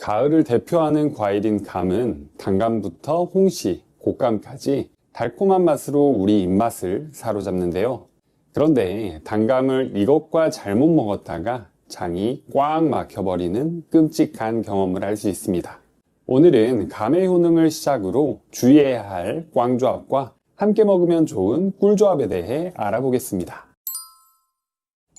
가을을 대표하는 과일인 감은 단감부터 홍시, 곶감까지 달콤한 맛으로 우리 입맛을 사로잡는데요. 그런데 단감을 이것과 잘못 먹었다가 장이 꽉 막혀버리는 끔찍한 경험을 할 수 있습니다. 오늘은 감의 효능을 시작으로 주의해야 할 꽝조합과 함께 먹으면 좋은 꿀조합에 대해 알아보겠습니다.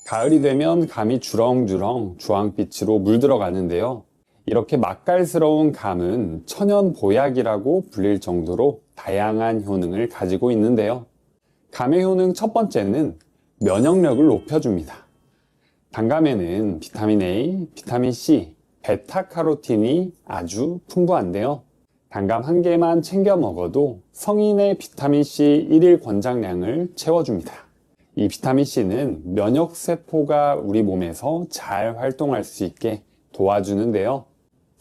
가을이 되면 감이 주렁주렁 주황빛으로 물들어가는데요. 이렇게 맛깔스러운 감은 천연 보약이라고 불릴 정도로 다양한 효능을 가지고 있는데요. 감의 효능 첫 번째는 면역력을 높여줍니다. 단감에는 비타민 A, 비타민 C, 베타카로틴이 아주 풍부한데요. 단감 한 개만 챙겨 먹어도 성인의 비타민C 1일 권장량을 채워줍니다. 이 비타민C는 면역세포가 우리 몸에서 잘 활동할 수 있게 도와주는데요.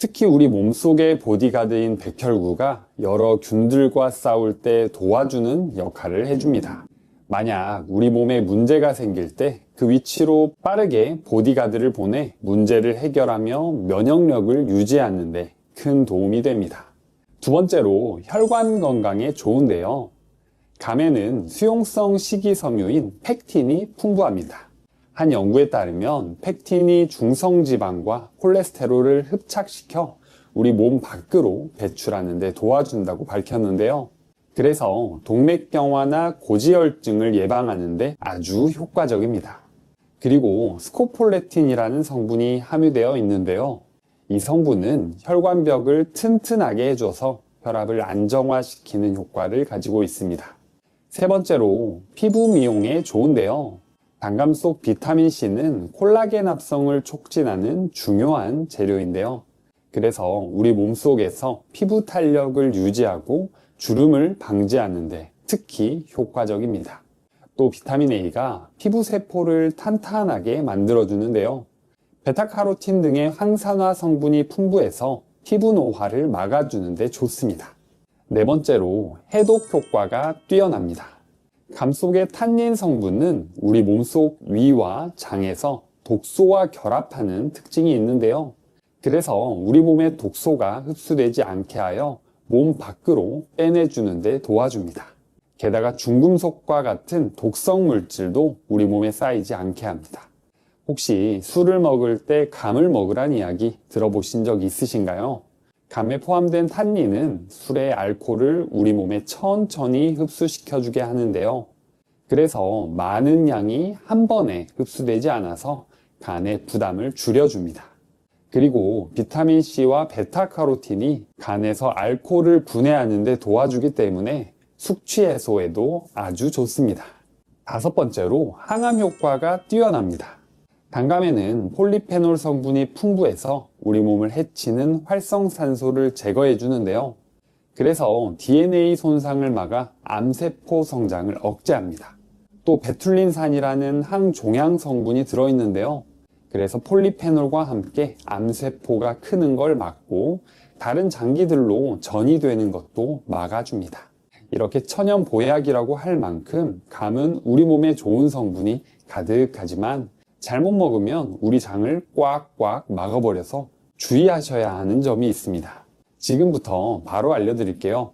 특히 우리 몸속의 보디가드인 백혈구가 여러 균들과 싸울 때 도와주는 역할을 해줍니다. 만약 우리 몸에 문제가 생길 때 그 위치로 빠르게 보디가드를 보내 문제를 해결하며 면역력을 유지하는 데 큰 도움이 됩니다. 두 번째로 혈관 건강에 좋은데요. 감에는 수용성 식이섬유인 펙틴이 풍부합니다. 한 연구에 따르면 펙틴이 중성지방과 콜레스테롤을 흡착시켜 우리 몸 밖으로 배출하는 데 도와준다고 밝혔는데요. 그래서 동맥경화나 고지혈증을 예방하는 데 아주 효과적입니다. 그리고 스코폴레틴이라는 성분이 함유되어 있는데요. 이 성분은 혈관벽을 튼튼하게 해줘서 혈압을 안정화시키는 효과를 가지고 있습니다. 세 번째로 피부 미용에 좋은데요. 단감 속 비타민C는 콜라겐 합성을 촉진하는 중요한 재료인데요. 그래서 우리 몸속에서 피부 탄력을 유지하고 주름을 방지하는 데 특히 효과적입니다. 또 비타민 A가 피부 세포를 탄탄하게 만들어주는데요. 베타카로틴 등의 항산화 성분이 풍부해서 피부 노화를 막아주는 데 좋습니다. 네 번째로 해독 효과가 뛰어납니다. 감 속의 탄닌 성분은 우리 몸속 위와 장에서 독소와 결합하는 특징이 있는데요. 그래서 우리 몸의 독소가 흡수되지 않게 하여 몸 밖으로 빼내주는 데 도와줍니다. 게다가 중금속과 같은 독성 물질도 우리 몸에 쌓이지 않게 합니다. 혹시 술을 먹을 때 감을 먹으란 이야기 들어보신 적 있으신가요? 감에 포함된 탄닌은 술의 알코올을 우리 몸에 천천히 흡수시켜주게 하는데요. 그래서 많은 양이 한 번에 흡수되지 않아서 간의 부담을 줄여줍니다. 그리고 비타민C와 베타카로틴이 간에서 알코올을 분해하는 데 도와주기 때문에 숙취 해소에도 아주 좋습니다. 다섯 번째로 항암 효과가 뛰어납니다. 단감에는 폴리페놀 성분이 풍부해서 우리 몸을 해치는 활성산소를 제거해 주는데요. 그래서 DNA 손상을 막아 암세포 성장을 억제합니다. 또 베툴린산이라는 항종양 성분이 들어있는데요. 그래서 폴리페놀과 함께 암세포가 크는 걸 막고 다른 장기들로 전이되는 것도 막아줍니다. 이렇게 천연 보약이라고 할 만큼 감은 우리 몸에 좋은 성분이 가득하지만 잘못 먹으면 우리 장을 꽉꽉 막아버려서 주의하셔야 하는 점이 있습니다. 지금부터 바로 알려드릴게요.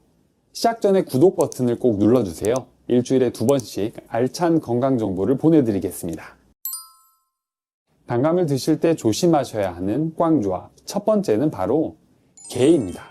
시작 전에 구독 버튼을 꼭 눌러주세요. 일주일에 2번씩 알찬 건강 정보를 보내드리겠습니다. 단감을 드실 때 조심하셔야 하는 꽝조합. 첫 번째는 바로 게입니다.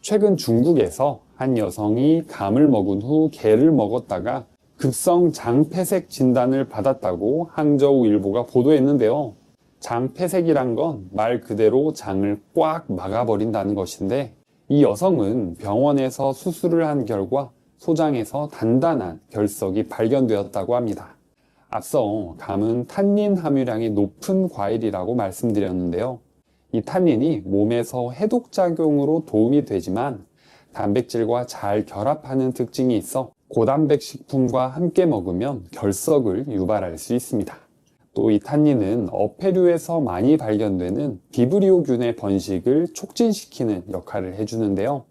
최근 중국에서 한 여성이 감을 먹은 후 게를 먹었다가 급성 장폐색 진단을 받았다고 항저우일보가 보도했는데요. 장폐색이란 건 말 그대로 장을 꽉 막아버린다는 것인데 이 여성은 병원에서 수술을 한 결과 소장에서 단단한 결석이 발견되었다고 합니다. 앞서 감은 탄닌 함유량이 높은 과일이라고 말씀드렸는데요. 이 탄닌이 몸에서 해독작용으로 도움이 되지만 단백질과 잘 결합하는 특징이 있어 고단백 식품과 함께 먹으면 결석을 유발할 수 있습니다. 또 이 탄닌은 어패류에서 많이 발견되는 비브리오균의 번식을 촉진시키는 역할을 해주는데요.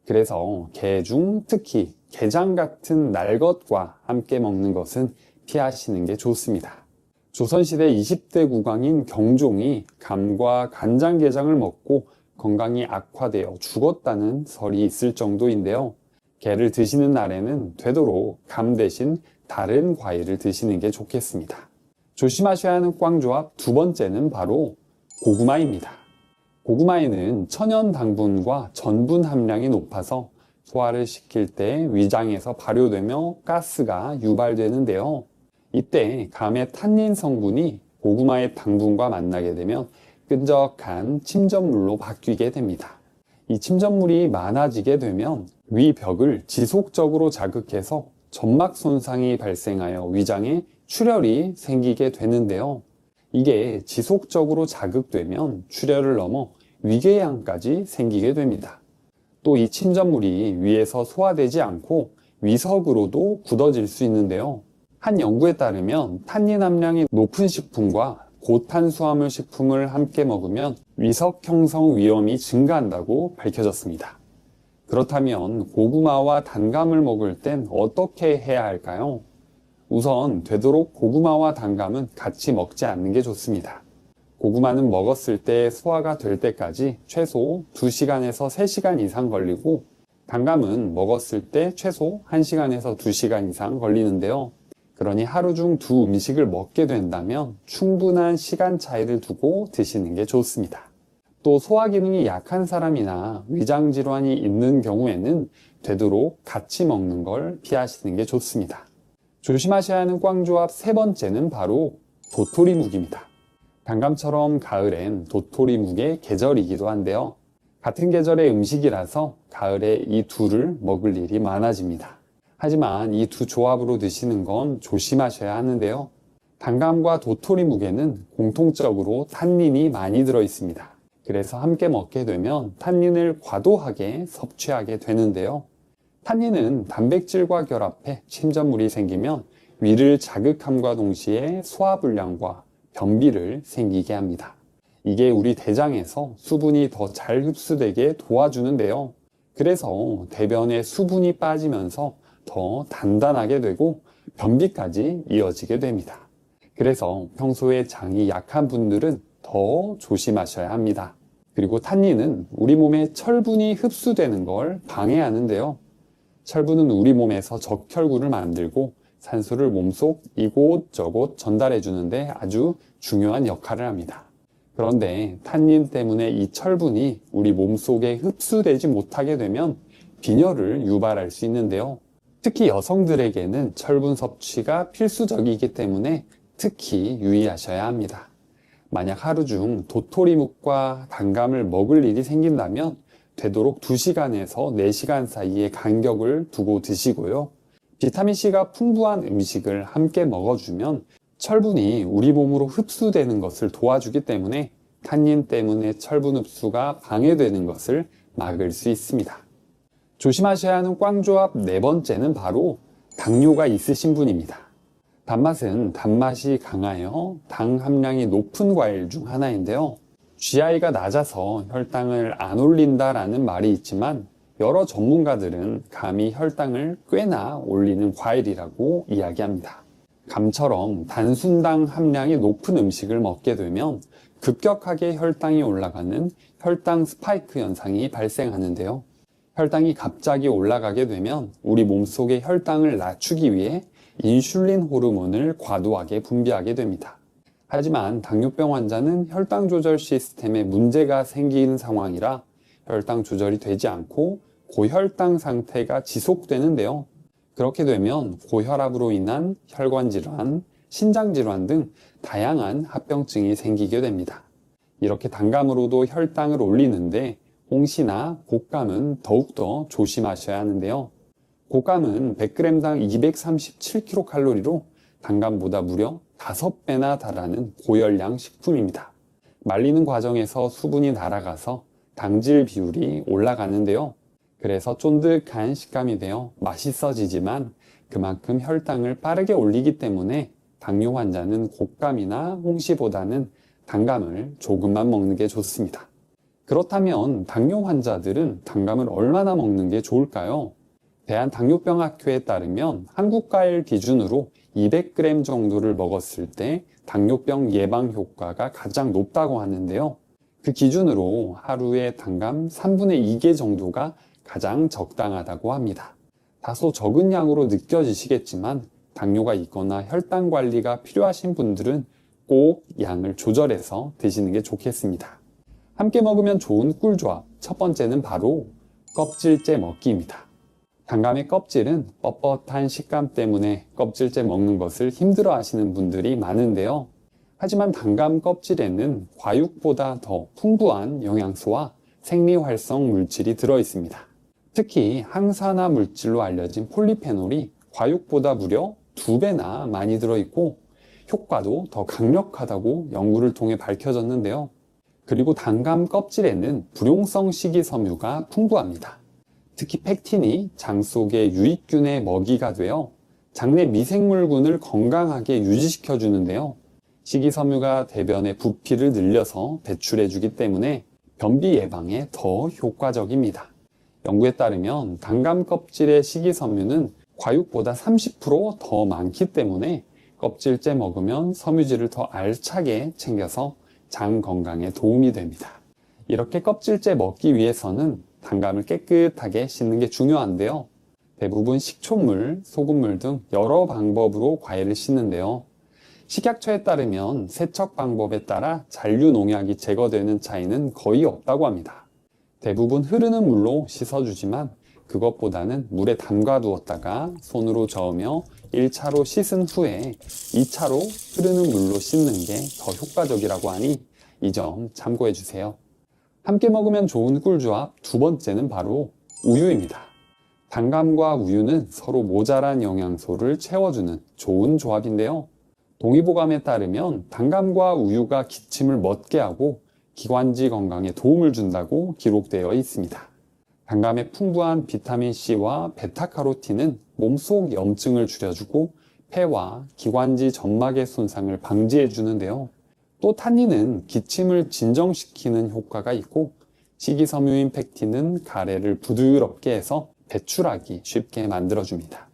그래서 게 중 특히 게장 같은 날 것과 함께 먹는 것은 피하시는 게 좋습니다. 조선시대 20대 국왕인 경종이 감과 간장게장을 먹고 건강이 악화되어 죽었다는 설이 있을 정도인데요. 게를 드시는 날에는 되도록 감 대신 다른 과일을 드시는 게 좋겠습니다. 조심하셔야 하는 꽝조합 두 번째는 바로 고구마입니다. 고구마에는 천연 당분과 전분 함량이 높아서 소화를 시킬 때 위장에서 발효되며 가스가 유발되는데요. 이때 감의 탄닌 성분이 고구마의 당분과 만나게 되면 끈적한 침전물로 바뀌게 됩니다. 이 침전물이 많아지게 되면 위벽을 지속적으로 자극해서 점막 손상이 발생하여 위장에 출혈이 생기게 되는데요. 이게 지속적으로 자극되면 출혈을 넘어 위궤양까지 생기게 됩니다. 또 이 침전물이 위에서 소화되지 않고 위석으로도 굳어질 수 있는데요. 한 연구에 따르면 탄닌 함량이 높은 식품과 고탄수화물 식품을 함께 먹으면 위석 형성 위험이 증가한다고 밝혀졌습니다. 그렇다면 고구마와 단감을 먹을 땐 어떻게 해야 할까요? 우선 되도록 고구마와 단감은 같이 먹지 않는 게 좋습니다. 고구마는 먹었을 때 소화가 될 때까지 최소 2시간에서 3시간 이상 걸리고 단감은 먹었을 때 최소 1시간에서 2시간 이상 걸리는데요. 그러니 하루 중 두 음식을 먹게 된다면 충분한 시간 차이를 두고 드시는 게 좋습니다. 또 소화 기능이 약한 사람이나 위장 질환이 있는 경우에는 되도록 같이 먹는 걸 피하시는 게 좋습니다. 조심하셔야 하는 꽝조합 세 번째는 바로 도토리묵입니다. 단감처럼 가을엔 도토리묵의 계절이기도 한데요. 같은 계절의 음식이라서 가을에 이 둘을 먹을 일이 많아집니다. 하지만 이 두 조합으로 드시는 건 조심하셔야 하는데요. 단감과 도토리묵에는 공통적으로 탄닌이 많이 들어 있습니다. 그래서 함께 먹게 되면 탄닌을 과도하게 섭취하게 되는데요. 탄닌은 단백질과 결합해 침전물이 생기면 위를 자극함과 동시에 소화불량과 변비를 생기게 합니다. 이게 우리 대장에서 수분이 더 잘 흡수되게 도와주는데요. 그래서 대변에 수분이 빠지면서 더 단단하게 되고 변비까지 이어지게 됩니다. 그래서 평소에 장이 약한 분들은 더 조심하셔야 합니다. 그리고 탄닌은 우리 몸에 철분이 흡수되는 걸 방해하는데요. 철분은 우리 몸에서 적혈구를 만들고 산소를 몸속 이곳저곳 전달해 주는데 아주 중요한 역할을 합니다. 그런데 탄닌 때문에 이 철분이 우리 몸속에 흡수되지 못하게 되면 빈혈을 유발할 수 있는데요. 특히 여성들에게는 철분 섭취가 필수적이기 때문에 특히 유의하셔야 합니다. 만약 하루 중 도토리묵과 단감을 먹을 일이 생긴다면 되도록 2시간에서 4시간 사이의 간격을 두고 드시고요. 비타민C가 풍부한 음식을 함께 먹어주면 철분이 우리 몸으로 흡수되는 것을 도와주기 때문에 탄닌 때문에 철분 흡수가 방해되는 것을 막을 수 있습니다. 조심하셔야 하는 꽝조합 네 번째는 바로 당뇨가 있으신 분입니다. 단맛은 단맛이 강하여 당 함량이 높은 과일 중 하나인데요. GI가 낮아서 혈당을 안 올린다라는 말이 있지만 여러 전문가들은 감이 혈당을 꽤나 올리는 과일이라고 이야기합니다. 감처럼 단순당 함량이 높은 음식을 먹게 되면 급격하게 혈당이 올라가는 혈당 스파이크 현상이 발생하는데요. 혈당이 갑자기 올라가게 되면 우리 몸속의 혈당을 낮추기 위해 인슐린 호르몬을 과도하게 분비하게 됩니다. 하지만 당뇨병 환자는 혈당 조절 시스템에 문제가 생기는 상황이라 혈당 조절이 되지 않고 고혈당 상태가 지속되는데요. 그렇게 되면 고혈압으로 인한 혈관 질환, 신장 질환 등 다양한 합병증이 생기게 됩니다. 이렇게 단감으로도 혈당을 올리는데 홍시나 곶감은 더욱더 조심하셔야 하는데요. 곶감은 100g당 237kcal로 단감보다 무려 5배나 달하는 고열량 식품입니다. 말리는 과정에서 수분이 날아가서 당질 비율이 올라가는데요. 그래서 쫀득한 식감이 되어 맛있어지지만 그만큼 혈당을 빠르게 올리기 때문에 당뇨 환자는 곶감이나 홍시보다는 단감을 조금만 먹는 게 좋습니다. 그렇다면 당뇨 환자들은 단감을 얼마나 먹는 게 좋을까요? 대한당뇨병학회에 따르면 한국과일 기준으로 200g 정도를 먹었을 때 당뇨병 예방 효과가 가장 높다고 하는데요. 그 기준으로 하루에 단감 3분의 2개 정도가 가장 적당하다고 합니다. 다소 적은 양으로 느껴지시겠지만 당뇨가 있거나 혈당 관리가 필요하신 분들은 꼭 양을 조절해서 드시는 게 좋겠습니다. 함께 먹으면 좋은 꿀조합, 첫 번째는 바로 껍질째 먹기입니다. 단감의 껍질은 뻣뻣한 식감 때문에 껍질째 먹는 것을 힘들어 하시는 분들이 많은데요. 하지만 단감 껍질에는 과육보다 더 풍부한 영양소와 생리활성 물질이 들어 있습니다. 특히 항산화 물질로 알려진 폴리페놀이 과육보다 무려 2배나 많이 들어있고 효과도 더 강력하다고 연구를 통해 밝혀졌는데요. 그리고 단감 껍질에는 불용성 식이섬유가 풍부합니다. 특히 팩틴이 장 속의 유익균의 먹이가 되어 장내 미생물군을 건강하게 유지시켜 주는데요. 식이섬유가 대변의 부피를 늘려서 배출해 주기 때문에 변비 예방에 더 효과적입니다. 연구에 따르면 단감 껍질의 식이섬유는 과육보다 30% 더 많기 때문에 껍질째 먹으면 섬유질을 더 알차게 챙겨서 장 건강에 도움이 됩니다. 이렇게 껍질째 먹기 위해서는 단감을 깨끗하게 씻는 게 중요한데요. 대부분 식초물, 소금물 등 여러 방법으로 과일을 씻는데요. 식약처에 따르면 세척 방법에 따라 잔류 농약이 제거되는 차이는 거의 없다고 합니다. 대부분 흐르는 물로 씻어주지만 그것보다는 물에 담가 두었다가 손으로 저으며 1차로 씻은 후에 2차로 흐르는 물로 씻는 게 더 효과적이라고 하니 이 점 참고해 주세요. 함께 먹으면 좋은 꿀조합 두 번째는 바로 우유입니다. 단감과 우유는 서로 모자란 영양소를 채워주는 좋은 조합인데요. 동의보감에 따르면 단감과 우유가 기침을 멎게 하고 기관지 건강에 도움을 준다고 기록되어 있습니다. 단감의 풍부한 비타민C와 베타카로틴은 몸속 염증을 줄여주고 폐와 기관지 점막의 손상을 방지해 주는데요. 또 탄닌은 기침을 진정시키는 효과가 있고 식이섬유인 팩틴은 가래를 부드럽게 해서 배출하기 쉽게 만들어줍니다.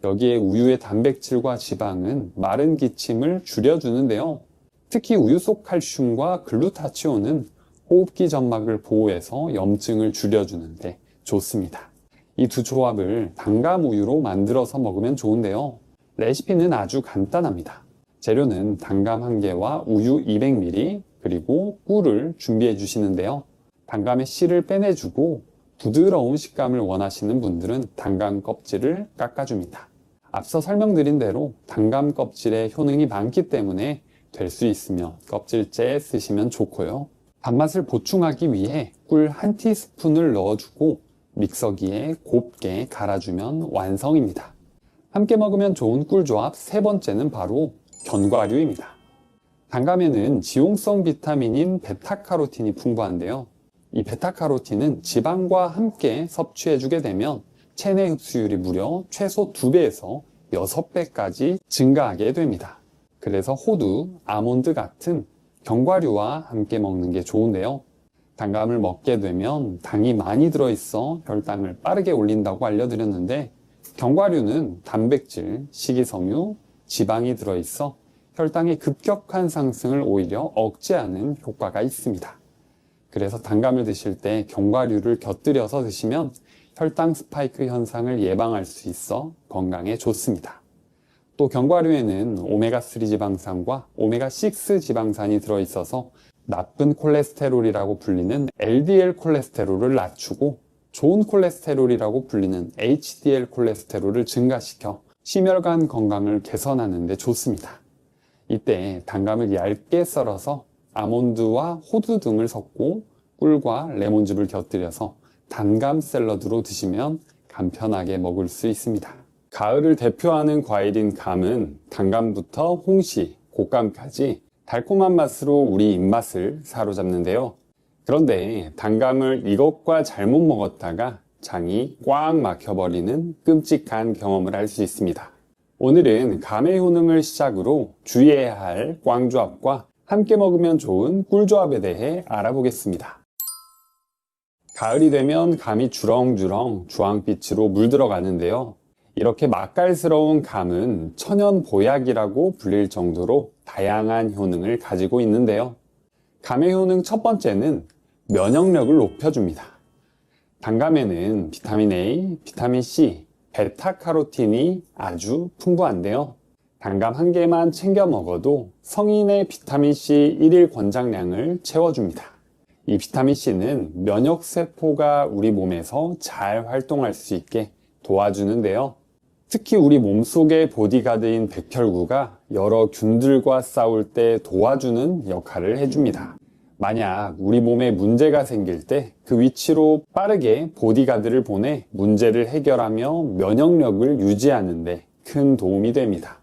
여기에 우유의 단백질과 지방은 마른 기침을 줄여주는데요. 특히 우유 속 칼슘과 글루타치온은 호흡기 점막을 보호해서 염증을 줄여주는데 좋습니다. 이 두 조합을 단감 우유로 만들어서 먹으면 좋은데요. 레시피는 아주 간단합니다. 재료는 단감 1개와 우유 200ml 그리고 꿀을 준비해 주시는데요. 단감의 씨를 빼내주고 부드러운 식감을 원하시는 분들은 단감 껍질을 깎아줍니다. 앞서 설명드린 대로 단감 껍질에 효능이 많기 때문에 될 수 있으면 껍질째 쓰시면 좋고요. 단맛을 보충하기 위해 꿀 1티스푼을 넣어주고 믹서기에 곱게 갈아주면 완성입니다. 함께 먹으면 좋은 꿀조합 세 번째는 바로 견과류입니다. 단감에는 지용성 비타민인 베타카로틴이 풍부한데요. 이 베타카로틴은 지방과 함께 섭취해주게 되면 체내 흡수율이 무려 최소 2배에서 6배까지 증가하게 됩니다. 그래서 호두, 아몬드 같은 견과류와 함께 먹는 게 좋은데요. 단감을 먹게 되면 당이 많이 들어있어 혈당을 빠르게 올린다고 알려드렸는데 견과류는 단백질, 식이섬유, 지방이 들어있어 혈당의 급격한 상승을 오히려 억제하는 효과가 있습니다. 그래서 단감을 드실 때 견과류를 곁들여서 드시면 혈당 스파이크 현상을 예방할 수 있어 건강에 좋습니다. 또 견과류에는 오메가3 지방산과 오메가6 지방산이 들어있어서 나쁜 콜레스테롤이라고 불리는 LDL 콜레스테롤을 낮추고 좋은 콜레스테롤이라고 불리는 HDL 콜레스테롤을 증가시켜 심혈관 건강을 개선하는 데 좋습니다. 이때 단감을 얇게 썰어서 아몬드와 호두 등을 섞고 꿀과 레몬즙을 곁들여서 단감 샐러드로 드시면 간편하게 먹을 수 있습니다. 가을을 대표하는 과일인 감은 단감부터 홍시, 곶감까지 달콤한 맛으로 우리 입맛을 사로잡는데요. 그런데 단감을 이것과 잘못 먹었다가 장이 꽉 막혀버리는 끔찍한 경험을 할 수 있습니다. 오늘은 감의 효능을 시작으로 주의해야 할 꽝조합과 함께 먹으면 좋은 꿀조합에 대해 알아보겠습니다. 가을이 되면 감이 주렁주렁 주황빛으로 물들어가는데요. 이렇게 맛깔스러운 감은 천연 보약이라고 불릴 정도로 다양한 효능을 가지고 있는데요. 감의 효능 첫 번째는 면역력을 높여줍니다. 단감에는 비타민 A, 비타민 C, 베타카로틴이 아주 풍부한데요. 단감 한 개만 챙겨 먹어도 성인의 비타민C 1일 권장량을 채워줍니다. 이 비타민C는 면역세포가 우리 몸에서 잘 활동할 수 있게 도와주는데요. 특히 우리 몸속의 보디가드인 백혈구가 여러 균들과 싸울 때 도와주는 역할을 해줍니다. 만약 우리 몸에 문제가 생길 때 그 위치로 빠르게 보디가드를 보내 문제를 해결하며 면역력을 유지하는 데 큰 도움이 됩니다.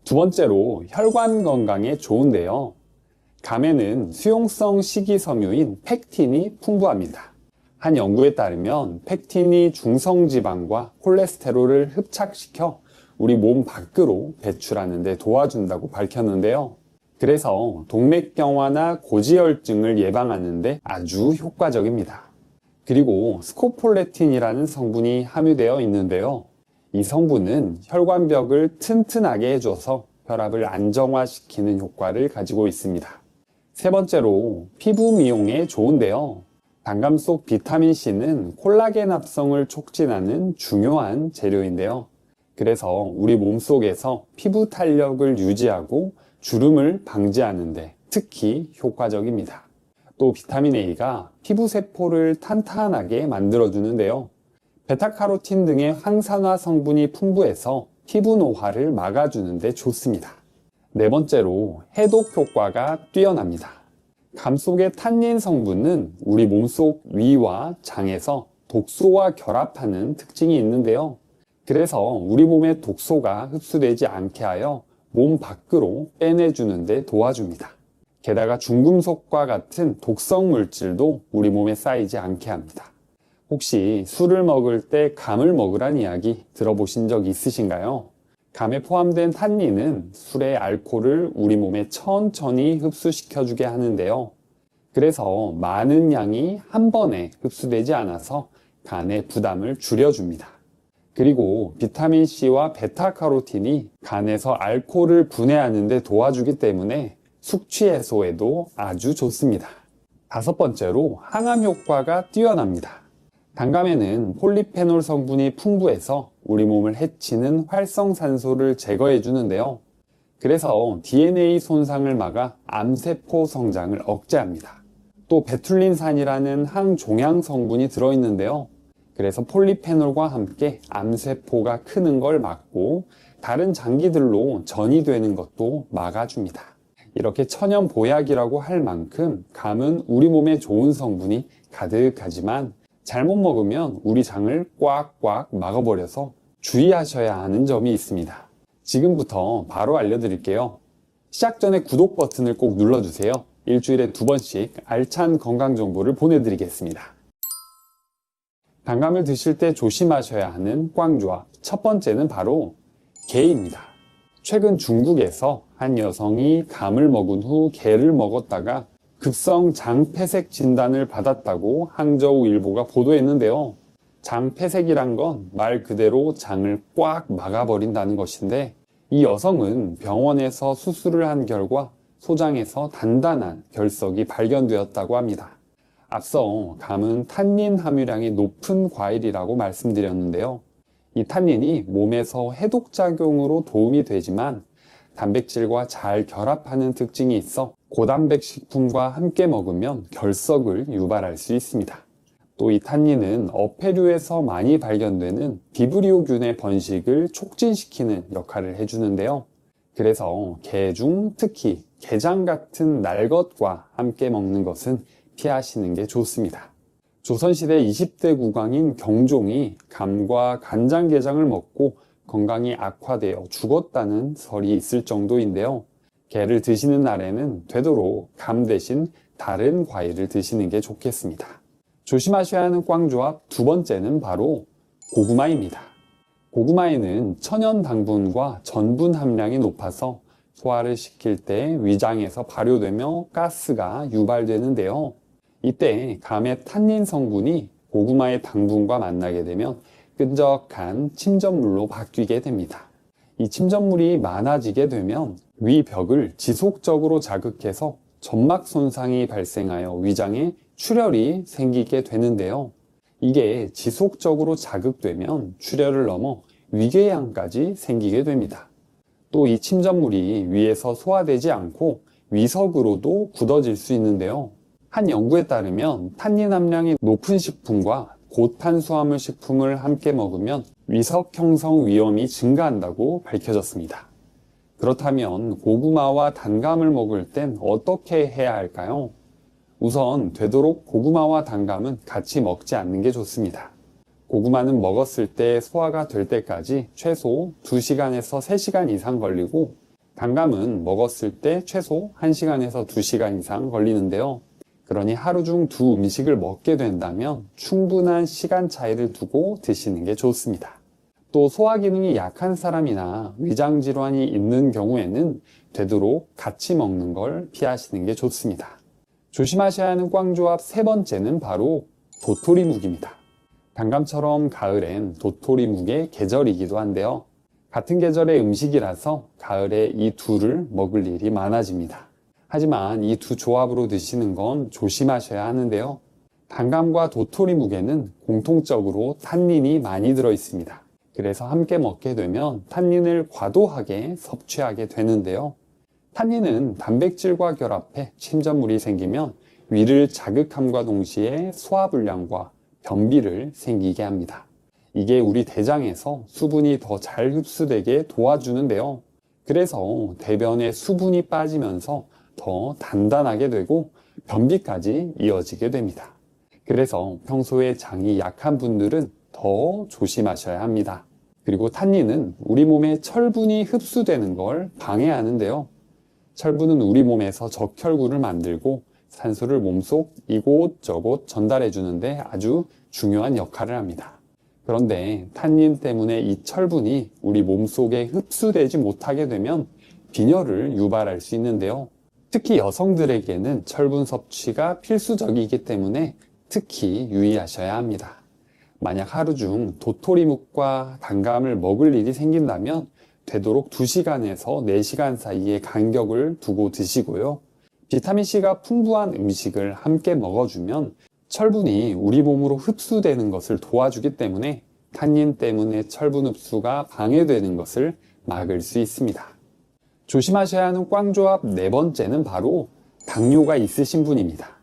두 번째로 혈관 건강에 좋은데요. 감에는 수용성 식이섬유인 펙틴이 풍부합니다. 한 연구에 따르면 펙틴이 중성지방과 콜레스테롤을 흡착시켜 우리 몸 밖으로 배출하는 데 도와준다고 밝혔는데요. 그래서 동맥경화나 고지혈증을 예방하는 데 아주 효과적입니다. 그리고 스코폴레틴이라는 성분이 함유되어 있는데요. 이 성분은 혈관벽을 튼튼하게 해줘서 혈압을 안정화시키는 효과를 가지고 있습니다. 세 번째로 피부 미용에 좋은데요. 단감 속 비타민C는 콜라겐 합성을 촉진하는 중요한 재료인데요. 그래서 우리 몸속에서 피부 탄력을 유지하고 주름을 방지하는 데 특히 효과적입니다. 또 비타민 A가 피부 세포를 탄탄하게 만들어주는데요. 베타카로틴 등의 항산화 성분이 풍부해서 피부 노화를 막아주는 데 좋습니다. 네 번째로 해독 효과가 뛰어납니다. 감 속의 탄닌 성분은 우리 몸속 위와 장에서 독소와 결합하는 특징이 있는데요. 그래서 우리 몸의 독소가 흡수되지 않게 하여 몸 밖으로 빼내주는 데 도와줍니다. 게다가 중금속과 같은 독성 물질도 우리 몸에 쌓이지 않게 합니다. 혹시 술을 먹을 때 감을 먹으란 이야기 들어보신 적 있으신가요? 감에 포함된 탄닌은 술의 알코올을 우리 몸에 천천히 흡수시켜주게 하는데요. 그래서 많은 양이 한 번에 흡수되지 않아서 간의 부담을 줄여줍니다. 그리고 비타민C와 베타카로틴이 간에서 알코올을 분해하는 데 도와주기 때문에 숙취 해소에도 아주 좋습니다. 다섯 번째로 항암 효과가 뛰어납니다. 단감에는 폴리페놀 성분이 풍부해서 우리 몸을 해치는 활성산소를 제거해 주는데요. 그래서 DNA 손상을 막아 암세포 성장을 억제합니다. 또 베툴린산이라는 항종양 성분이 들어있는데요. 그래서 폴리페놀과 함께 암세포가 크는 걸 막고 다른 장기들로 전이되는 것도 막아줍니다. 이렇게 천연 보약이라고 할 만큼 감은 우리 몸에 좋은 성분이 가득하지만 잘못 먹으면 우리 장을 꽉꽉 막아버려서 주의하셔야 하는 점이 있습니다. 지금부터 바로 알려드릴게요. 시작 전에 구독 버튼을 꼭 눌러주세요. 일주일에 2번씩 알찬 건강 정보를 보내드리겠습니다. 단감을 드실 때 조심하셔야 하는 꽝조합. 첫 번째는 바로 게입니다. 최근 중국에서 한 여성이 감을 먹은 후 게를 먹었다가 급성 장폐색 진단을 받았다고 항저우일보가 보도했는데요. 장폐색이란 건 말 그대로 장을 꽉 막아버린다는 것인데 이 여성은 병원에서 수술을 한 결과 소장에서 단단한 결석이 발견되었다고 합니다. 앞서 감은 탄닌 함유량이 높은 과일이라고 말씀드렸는데요. 이 탄닌이 몸에서 해독작용으로 도움이 되지만 단백질과 잘 결합하는 특징이 있어 고단백 식품과 함께 먹으면 결석을 유발할 수 있습니다. 또 이 탄닌은 어패류에서 많이 발견되는 비브리오균의 번식을 촉진시키는 역할을 해주는데요. 그래서 게 중 특히 게장 같은 날 것과 함께 먹는 것은 피하시는 게 좋습니다. 조선시대 20대 국왕인 경종이 감과 간장게장을 먹고 건강이 악화되어 죽었다는 설이 있을 정도인데요. 게를 드시는 날에는 되도록 감 대신 다른 과일을 드시는 게 좋겠습니다. 조심하셔야 하는 꽝조합 두 번째는 바로 고구마입니다. 고구마에는 천연 당분과 전분 함량이 높아서 소화를 시킬 때 위장에서 발효되며 가스가 유발되는데요. 이때 감의 탄닌 성분이 고구마의 당분과 만나게 되면 끈적한 침전물로 바뀌게 됩니다. 이 침전물이 많아지게 되면 위 벽을 지속적으로 자극해서 점막 손상이 발생하여 위장에 출혈이 생기게 되는데요. 이게 지속적으로 자극되면 출혈을 넘어 위궤양까지 생기게 됩니다. 또 이 침전물이 위에서 소화되지 않고 위석으로도 굳어질 수 있는데요. 한 연구에 따르면 탄닌 함량이 높은 식품과 고탄수화물 식품을 함께 먹으면 위석 형성 위험이 증가한다고 밝혀졌습니다. 그렇다면 고구마와 단감을 먹을 땐 어떻게 해야 할까요? 우선 되도록 고구마와 단감은 같이 먹지 않는 게 좋습니다. 고구마는 먹었을 때 소화가 될 때까지 최소 2시간에서 3시간 이상 걸리고, 단감은 먹었을 때 최소 1시간에서 2시간 이상 걸리는데요. 그러니 하루 중 두 음식을 먹게 된다면 충분한 시간 차이를 두고 드시는 게 좋습니다. 또 소화 기능이 약한 사람이나 위장 질환이 있는 경우에는 되도록 같이 먹는 걸 피하시는 게 좋습니다. 조심하셔야 하는 꽝조합 세 번째는 바로 도토리묵입니다. 단감처럼 가을엔 도토리묵의 계절이기도 한데요. 같은 계절의 음식이라서 가을에 이 둘을 먹을 일이 많아집니다. 하지만 이 두 조합으로 드시는 건 조심하셔야 하는데요. 단감과 도토리묵에는 공통적으로 탄닌이 많이 들어 있습니다. 그래서 함께 먹게 되면 탄닌을 과도하게 섭취하게 되는데요. 탄닌은 단백질과 결합해 침전물이 생기면 위를 자극함과 동시에 소화불량과 변비를 생기게 합니다. 이게 우리 대장에서 수분이 더 잘 흡수되게 도와주는데요. 그래서 대변에 수분이 빠지면서 더 단단하게 되고 변비까지 이어지게 됩니다. 그래서 평소에 장이 약한 분들은 더 조심하셔야 합니다. 그리고 탄닌은 우리 몸에 철분이 흡수되는 걸 방해하는데요. 철분은 우리 몸에서 적혈구를 만들고 산소를 몸속 이곳저곳 전달해 주는데 아주 중요한 역할을 합니다. 그런데 탄닌 때문에 이 철분이 우리 몸속에 흡수되지 못하게 되면 빈혈을 유발할 수 있는데요. 특히 여성들에게는 철분 섭취가 필수적이기 때문에 특히 유의하셔야 합니다. 만약 하루 중 도토리묵과 단감을 먹을 일이 생긴다면 되도록 2시간에서 4시간 사이에 간격을 두고 드시고요. 비타민C가 풍부한 음식을 함께 먹어주면 철분이 우리 몸으로 흡수되는 것을 도와주기 때문에 탄닌 때문에 철분 흡수가 방해되는 것을 막을 수 있습니다. 조심하셔야 하는 꽝조합 네 번째는 바로 당뇨가 있으신 분입니다.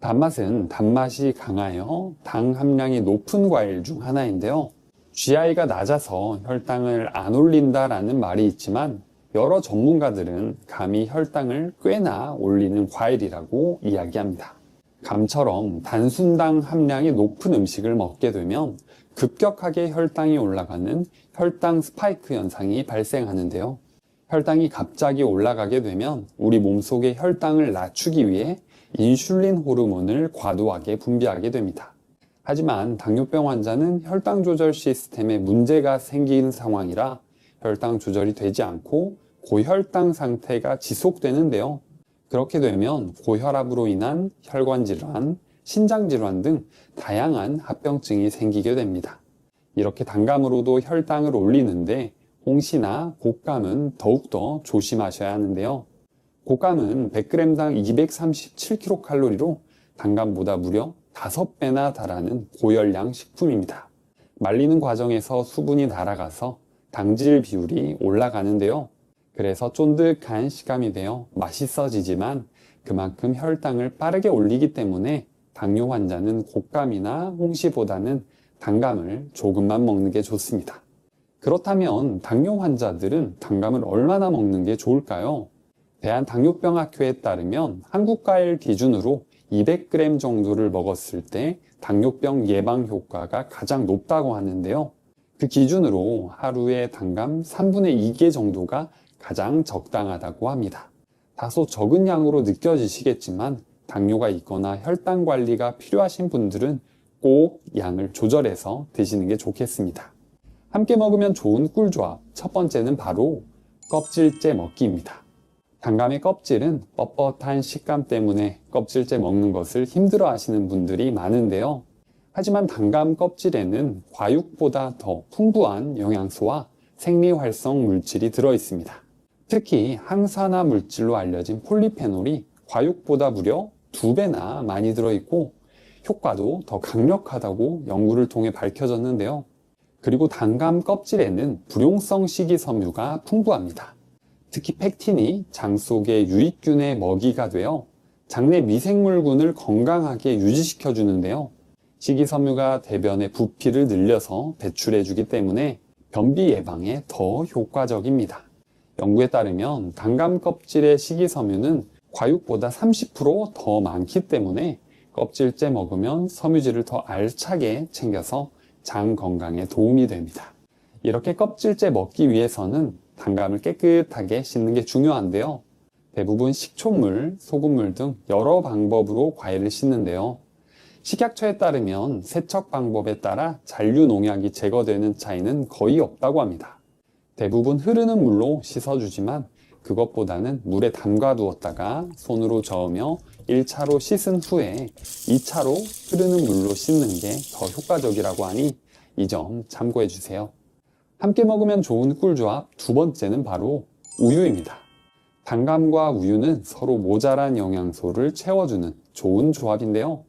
단맛은 단맛이 강하여 당 함량이 높은 과일 중 하나인데요. GI가 낮아서 혈당을 안 올린다라는 말이 있지만 여러 전문가들은 감이 혈당을 꽤나 올리는 과일이라고 이야기합니다. 감처럼 단순당 함량이 높은 음식을 먹게 되면 급격하게 혈당이 올라가는 혈당 스파이크 현상이 발생하는데요. 혈당이 갑자기 올라가게 되면 우리 몸속의 혈당을 낮추기 위해 인슐린 호르몬을 과도하게 분비하게 됩니다. 하지만 당뇨병 환자는 혈당 조절 시스템에 문제가 생기는 상황이라 혈당 조절이 되지 않고 고혈당 상태가 지속되는데요. 그렇게 되면 고혈압으로 인한 혈관 질환, 신장 질환 등 다양한 합병증이 생기게 됩니다. 이렇게 단감으로도 혈당을 올리는데 홍시나 곶감은 더욱더 조심하셔야 하는데요. 곶감은 100g당 237kcal로 단감보다 무려 5배나 달하는 고열량 식품입니다. 말리는 과정에서 수분이 날아가서 당질 비율이 올라가는데요. 그래서 쫀득한 식감이 되어 맛있어지지만 그만큼 혈당을 빠르게 올리기 때문에 당뇨 환자는 곶감이나 홍시보다는 단감을 조금만 먹는 게 좋습니다. 그렇다면 당뇨 환자들은 단감을 얼마나 먹는 게 좋을까요? 대한당뇨병학회에 따르면 한국 과일 기준으로 200g 정도를 먹었을 때 당뇨병 예방 효과가 가장 높다고 하는데요. 그 기준으로 하루에 단감 3분의 2개 정도가 가장 적당하다고 합니다. 다소 적은 양으로 느껴지시겠지만 당뇨가 있거나 혈당 관리가 필요하신 분들은 꼭 양을 조절해서 드시는 게 좋겠습니다. 함께 먹으면 좋은 꿀조합 첫 번째는 바로 껍질째 먹기입니다. 단감의 껍질은 뻣뻣한 식감 때문에 껍질째 먹는 것을 힘들어 하시는 분들이 많은데요. 하지만 단감 껍질에는 과육보다 더 풍부한 영양소와 생리활성 물질이 들어 있습니다. 특히 항산화 물질로 알려진 폴리페놀이 과육보다 무려 2배나 많이 들어있고 효과도 더 강력하다고 연구를 통해 밝혀졌는데요. 그리고 단감 껍질에는 불용성 식이섬유가 풍부합니다. 특히 펙틴이 장 속의 유익균의 먹이가 되어 장내 미생물군을 건강하게 유지시켜 주는데요. 식이섬유가 대변의 부피를 늘려서 배출해 주기 때문에 변비 예방에 더 효과적입니다. 연구에 따르면 단감 껍질의 식이섬유는 과육보다 30%더 많기 때문에 껍질째 먹으면 섬유질을 더 알차게 챙겨서 장 건강에 도움이 됩니다. 이렇게 껍질째 먹기 위해서는 단감을 깨끗하게 씻는 게 중요한데요. 대부분 식초물, 소금물 등 여러 방법으로 과일을 씻는데요. 식약처에 따르면 세척 방법에 따라 잔류 농약이 제거되는 차이는 거의 없다고 합니다. 대부분 흐르는 물로 씻어주지만 그것보다는 물에 담가 두었다가 손으로 저으며 1차로 씻은 후에 2차로 흐르는 물로 씻는 게 더 효과적이라고 하니 이 점 참고해 주세요. 함께 먹으면 좋은 꿀조합 두 번째는 바로 우유입니다. 단감과 우유는 서로 모자란 영양소를 채워주는 좋은 조합인데요.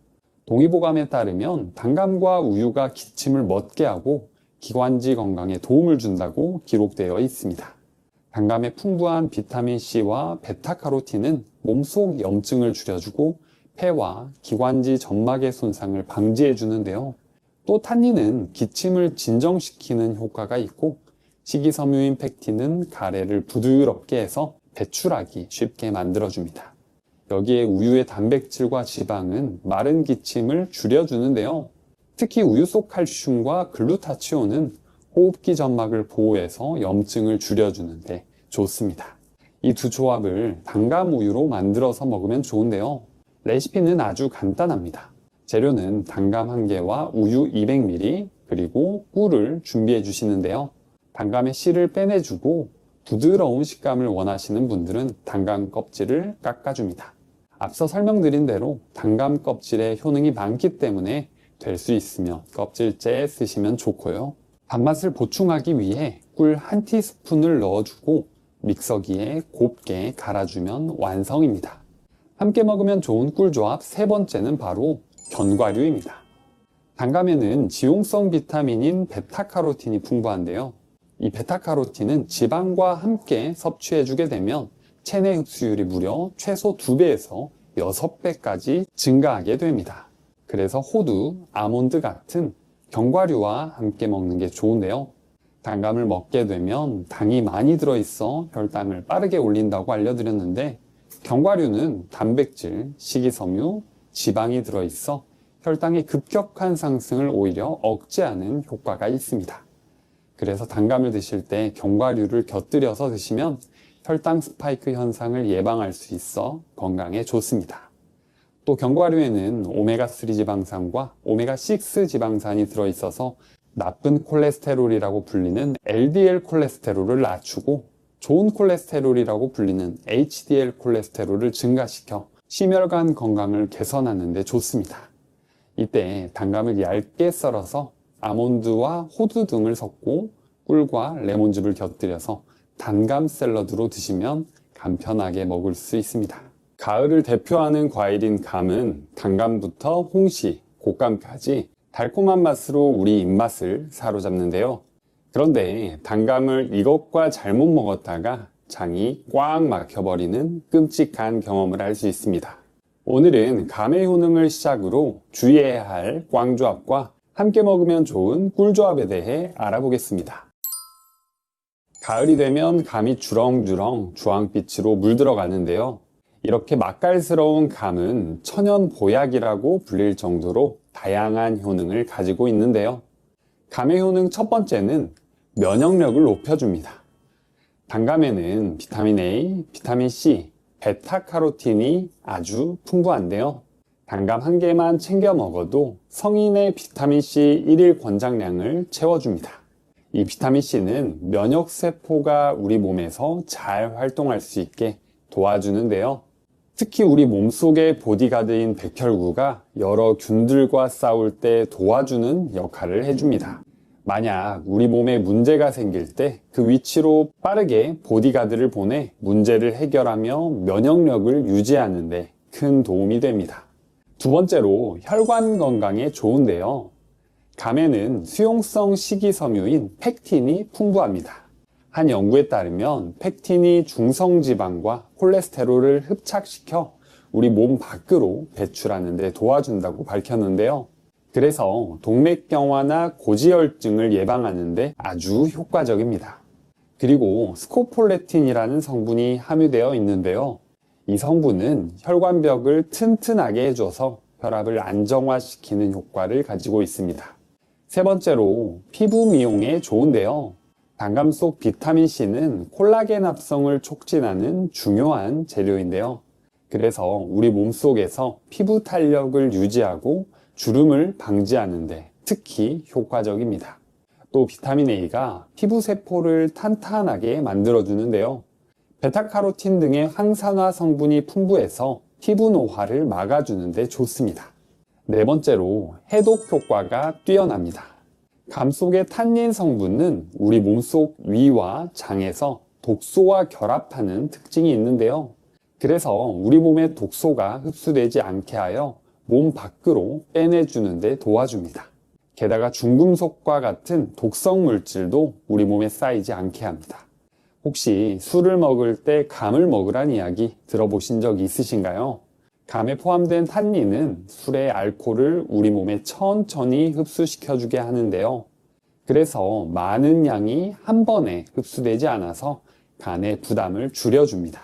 동의보감에 따르면 단감과 우유가 기침을 멎게 하고 기관지 건강에 도움을 준다고 기록되어 있습니다. 단감의 풍부한 비타민C와 베타카로틴은 몸속 염증을 줄여주고 폐와 기관지 점막의 손상을 방지해 주는데요. 또 탄닌은 기침을 진정시키는 효과가 있고 식이섬유인 펙틴은 가래를 부드럽게 해서 배출하기 쉽게 만들어줍니다. 여기에 우유의 단백질과 지방은 마른 기침을 줄여주는데요. 특히 우유 속 칼슘과 글루타치온은 호흡기 점막을 보호해서 염증을 줄여주는데 좋습니다. 이 두 조합을 단감 우유로 만들어서 먹으면 좋은데요. 레시피는 아주 간단합니다. 재료는 단감 1개와 우유 200ml 그리고 꿀을 준비해 주시는데요. 단감의 씨를 빼내주고 부드러운 식감을 원하시는 분들은 단감 껍질을 깎아줍니다. 앞서 설명드린 대로 단감 껍질에 효능이 많기 때문에 될 수 있으면 껍질째 쓰시면 좋고요. 단맛을 보충하기 위해 꿀 1티스푼을 넣어주고 믹서기에 곱게 갈아주면 완성입니다. 함께 먹으면 좋은 꿀조합 세 번째는 바로 견과류입니다. 단감에는 지용성 비타민인 베타카로틴이 풍부한데요. 이 베타카로틴은 지방과 함께 섭취해주게 되면 체내 흡수율이 무려 최소 2배에서 6배까지 증가하게 됩니다. 그래서 호두, 아몬드 같은 견과류와 함께 먹는 게 좋은데요. 단감을 먹게 되면 당이 많이 들어있어 혈당을 빠르게 올린다고 알려드렸는데 견과류는 단백질, 식이섬유, 지방이 들어있어 혈당의 급격한 상승을 오히려 억제하는 효과가 있습니다. 그래서 단감을 드실 때 견과류를 곁들여서 드시면 혈당 스파이크 현상을 예방할 수 있어 건강에 좋습니다. 또 견과류에는 오메가3 지방산과 오메가6 지방산이 들어있어서 나쁜 콜레스테롤이라고 불리는 LDL 콜레스테롤을 낮추고 좋은 콜레스테롤이라고 불리는 HDL 콜레스테롤을 증가시켜 심혈관 건강을 개선하는 데 좋습니다. 이때 단감을 얇게 썰어서 아몬드와 호두 등을 섞고 꿀과 레몬즙을 곁들여서 단감 샐러드로 드시면 간편하게 먹을 수 있습니다. 가을을 대표하는 과일인 감은 단감부터 홍시, 곶감까지 달콤한 맛으로 우리 입맛을 사로잡는데요. 그런데 단감을 이것과 잘못 먹었다가 장이 꽉 막혀버리는 끔찍한 경험을 할 수 있습니다. 오늘은 감의 효능을 시작으로 주의해야 할 꽝조합과 함께 먹으면 좋은 꿀조합에 대해 알아보겠습니다. 가을이 되면 감이 주렁주렁 주황빛으로 물들어가는데요. 이렇게 맛깔스러운 감은 천연 보약이라고 불릴 정도로 다양한 효능을 가지고 있는데요. 감의 효능 첫 번째는 면역력을 높여줍니다. 단감에는 비타민 A, 비타민 C, 베타카로틴이 아주 풍부한데요. 단감 1개만 챙겨 먹어도 성인의 비타민C 1일 권장량을 채워줍니다. 이 비타민C는 면역세포가 우리 몸에서 잘 활동할 수 있게 도와주는데요. 특히 우리 몸속의 보디가드인 백혈구가 여러 균들과 싸울 때 도와주는 역할을 해줍니다. 만약 우리 몸에 문제가 생길 때 그 위치로 빠르게 보디가드를 보내 문제를 해결하며 면역력을 유지하는 데 큰 도움이 됩니다. 두 번째로 혈관 건강에 좋은데요. 감에는 수용성 식이섬유인 펙틴이 풍부합니다. 한 연구에 따르면 펙틴이 중성지방과 콜레스테롤을 흡착시켜 우리 몸 밖으로 배출하는 데 도와준다고 밝혔는데요. 그래서 동맥경화나 고지혈증을 예방하는 데 아주 효과적입니다. 그리고 스코폴레틴이라는 성분이 함유되어 있는데요. 이 성분은 혈관벽을 튼튼하게 해줘서 혈압을 안정화시키는 효과를 가지고 있습니다. 세 번째로 피부 미용에 좋은데요. 단감 속 비타민C는 콜라겐 합성을 촉진하는 중요한 재료인데요. 그래서 우리 몸속에서 피부 탄력을 유지하고 주름을 방지하는 데 특히 효과적입니다. 또 비타민 A가 피부 세포를 탄탄하게 만들어주는데요. 베타카로틴 등의 항산화 성분이 풍부해서 피부 노화를 막아주는 데 좋습니다. 네 번째로 해독 효과가 뛰어납니다. 감 속의 탄닌 성분은 우리 몸속 위와 장에서 독소와 결합하는 특징이 있는데요. 그래서 우리 몸의 독소가 흡수되지 않게 하여 몸 밖으로 빼내주는 데 도와줍니다. 게다가 중금속과 같은 독성 물질도 우리 몸에 쌓이지 않게 합니다. 혹시 술을 먹을 때 감을 먹으란 이야기 들어보신 적 있으신가요? 감에 포함된 탄닌은 술의 알코올을 우리 몸에 천천히 흡수시켜주게 하는데요. 그래서 많은 양이 한 번에 흡수되지 않아서 간의 부담을 줄여줍니다.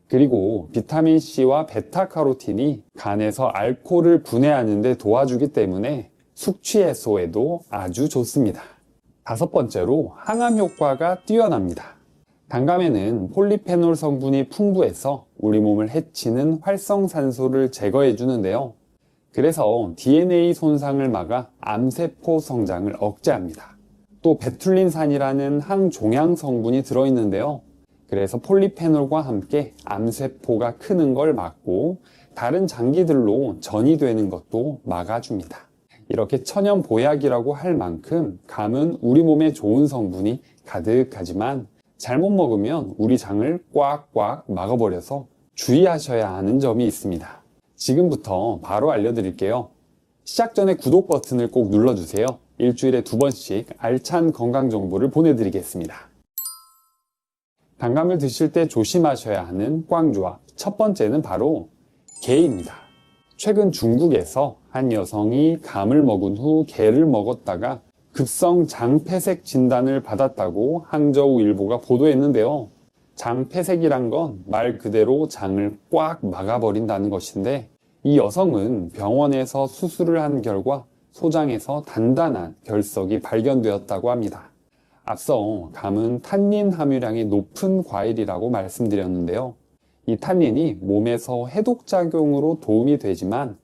그리고 비타민C와 베타카로틴이 간에서 알코올을 분해하는 데 도와주기 때문에 숙취 해소에도 아주 좋습니다. 다섯 번째로 항암 효과가 뛰어납니다. 단감에는 폴리페놀 성분이 풍부해서 우리 몸을 해치는 활성산소를 제거해 주는데요. 그래서 DNA 손상을 막아 암세포 성장을 억제합니다. 또 베툴린산이라는 항종양 성분이 들어있는데요. 그래서 폴리페놀과 함께 암세포가 크는 걸 막고 다른 장기들로 전이 되는 것도 막아줍니다. 이렇게 천연 보약이라고 할 만큼 감은 우리 몸에 좋은 성분이 가득하지만 잘못 먹으면 우리 장을 꽉꽉 막아버려서 주의하셔야 하는 점이 있습니다. 지금부터 바로 알려드릴게요. 시작 전에 구독 버튼을 꼭 눌러주세요. 일주일에 2번씩 알찬 건강 정보를 보내드리겠습니다. 단감을 드실 때 조심하셔야 하는 꽝조합. 첫 번째는 바로 게입니다. 최근 중국에서 한 여성이 감을 먹은 후 게를 먹었다가 급성 장폐색 진단을 받았다고 항저우일보가 보도했는데요. 장폐색이란 건 말 그대로 장을 꽉 막아버린다는 것인데 이 여성은 병원에서 수술을 한 결과 소장에서 단단한 결석이 발견되었다고 합니다. 앞서 감은 탄닌 함유량이 높은 과일이라고 말씀드렸는데요. 이 탄닌이 몸에서 해독작용으로 도움이 되지만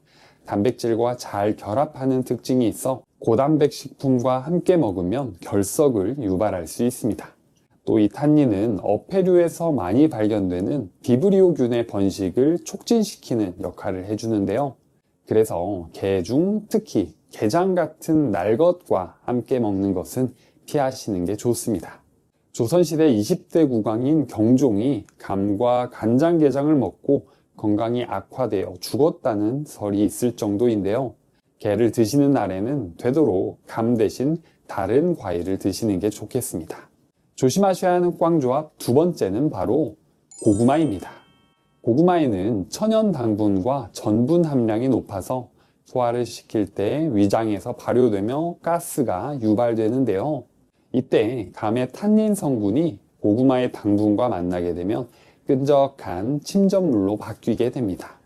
단백질과 잘 결합하는 특징이 있어 고단백 식품과 함께 먹으면 결석을 유발할 수 있습니다. 또 이 탄닌은 어패류에서 많이 발견되는 비브리오균의 번식을 촉진시키는 역할을 해주는데요. 그래서 게 중 특히 게장 같은 날 것과 함께 먹는 것은 피하시는 게 좋습니다. 조선시대 20대 국왕인 경종이 감과 간장게장을 먹고 건강이 악화되어 죽었다는 설이 있을 정도인데요. 게를 드시는 날에는 되도록 감 대신 다른 과일을 드시는 게 좋겠습니다. 조심하셔야 하는 꽝조합 두 번째는 바로 고구마입니다. 고구마에는 천연 당분과 전분 함량이 높아서 소화를 시킬 때 위장에서 발효되며 가스가 유발되는데요. 이때 감의 탄닌 성분이 고구마의 당분과 만나게 되면 끈적한 침전물로 바뀌게 됩니다.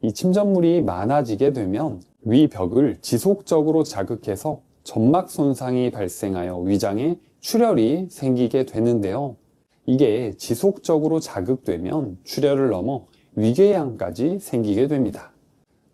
이 침전물이 많아지게 되면 위벽을 지속적으로 자극해서 점막 손상이 발생하여 위장에 출혈이 생기게 되는데요. 이게 지속적으로 자극되면 출혈을 넘어 위궤양까지 생기게 됩니다.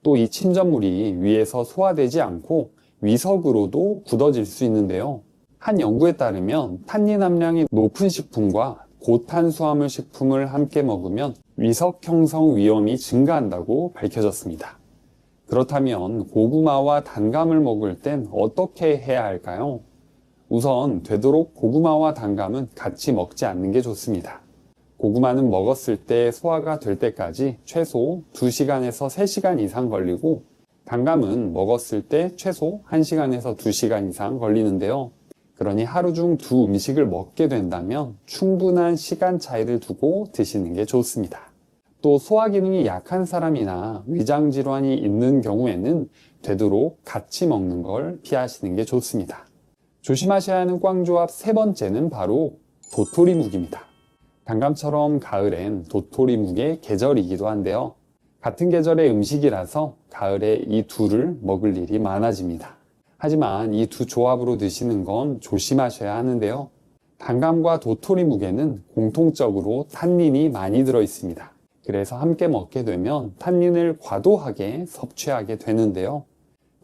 또 이 침전물이 위에서 소화되지 않고 위석으로도 굳어질 수 있는데요. 한 연구에 따르면 탄닌 함량이 높은 식품과 고탄수화물 식품을 함께 먹으면 위석 형성 위험이 증가한다고 밝혀졌습니다. 그렇다면 고구마와 단감을 먹을 땐 어떻게 해야 할까요? 우선 되도록 고구마와 단감은 같이 먹지 않는 게 좋습니다. 고구마는 먹었을 때 소화가 될 때까지 최소 2시간에서 3시간 이상 걸리고, 단감은 먹었을 때 최소 1시간에서 2시간 이상 걸리는데요. 그러니 하루 중 두 음식을 먹게 된다면 충분한 시간 차이를 두고 드시는 게 좋습니다. 또 소화 기능이 약한 사람이나 위장 질환이 있는 경우에는 되도록 같이 먹는 걸 피하시는 게 좋습니다. 조심하셔야 하는 꽝조합 세 번째는 바로 도토리묵입니다. 단감처럼 가을엔 도토리묵의 계절이기도 한데요. 같은 계절의 음식이라서 가을에 이 둘을 먹을 일이 많아집니다. 하지만 이 두 조합으로 드시는 건 조심하셔야 하는데요. 단감과 도토리묵에는 공통적으로 탄닌이 많이 들어 있습니다. 그래서 함께 먹게 되면 탄닌을 과도하게 섭취하게 되는데요.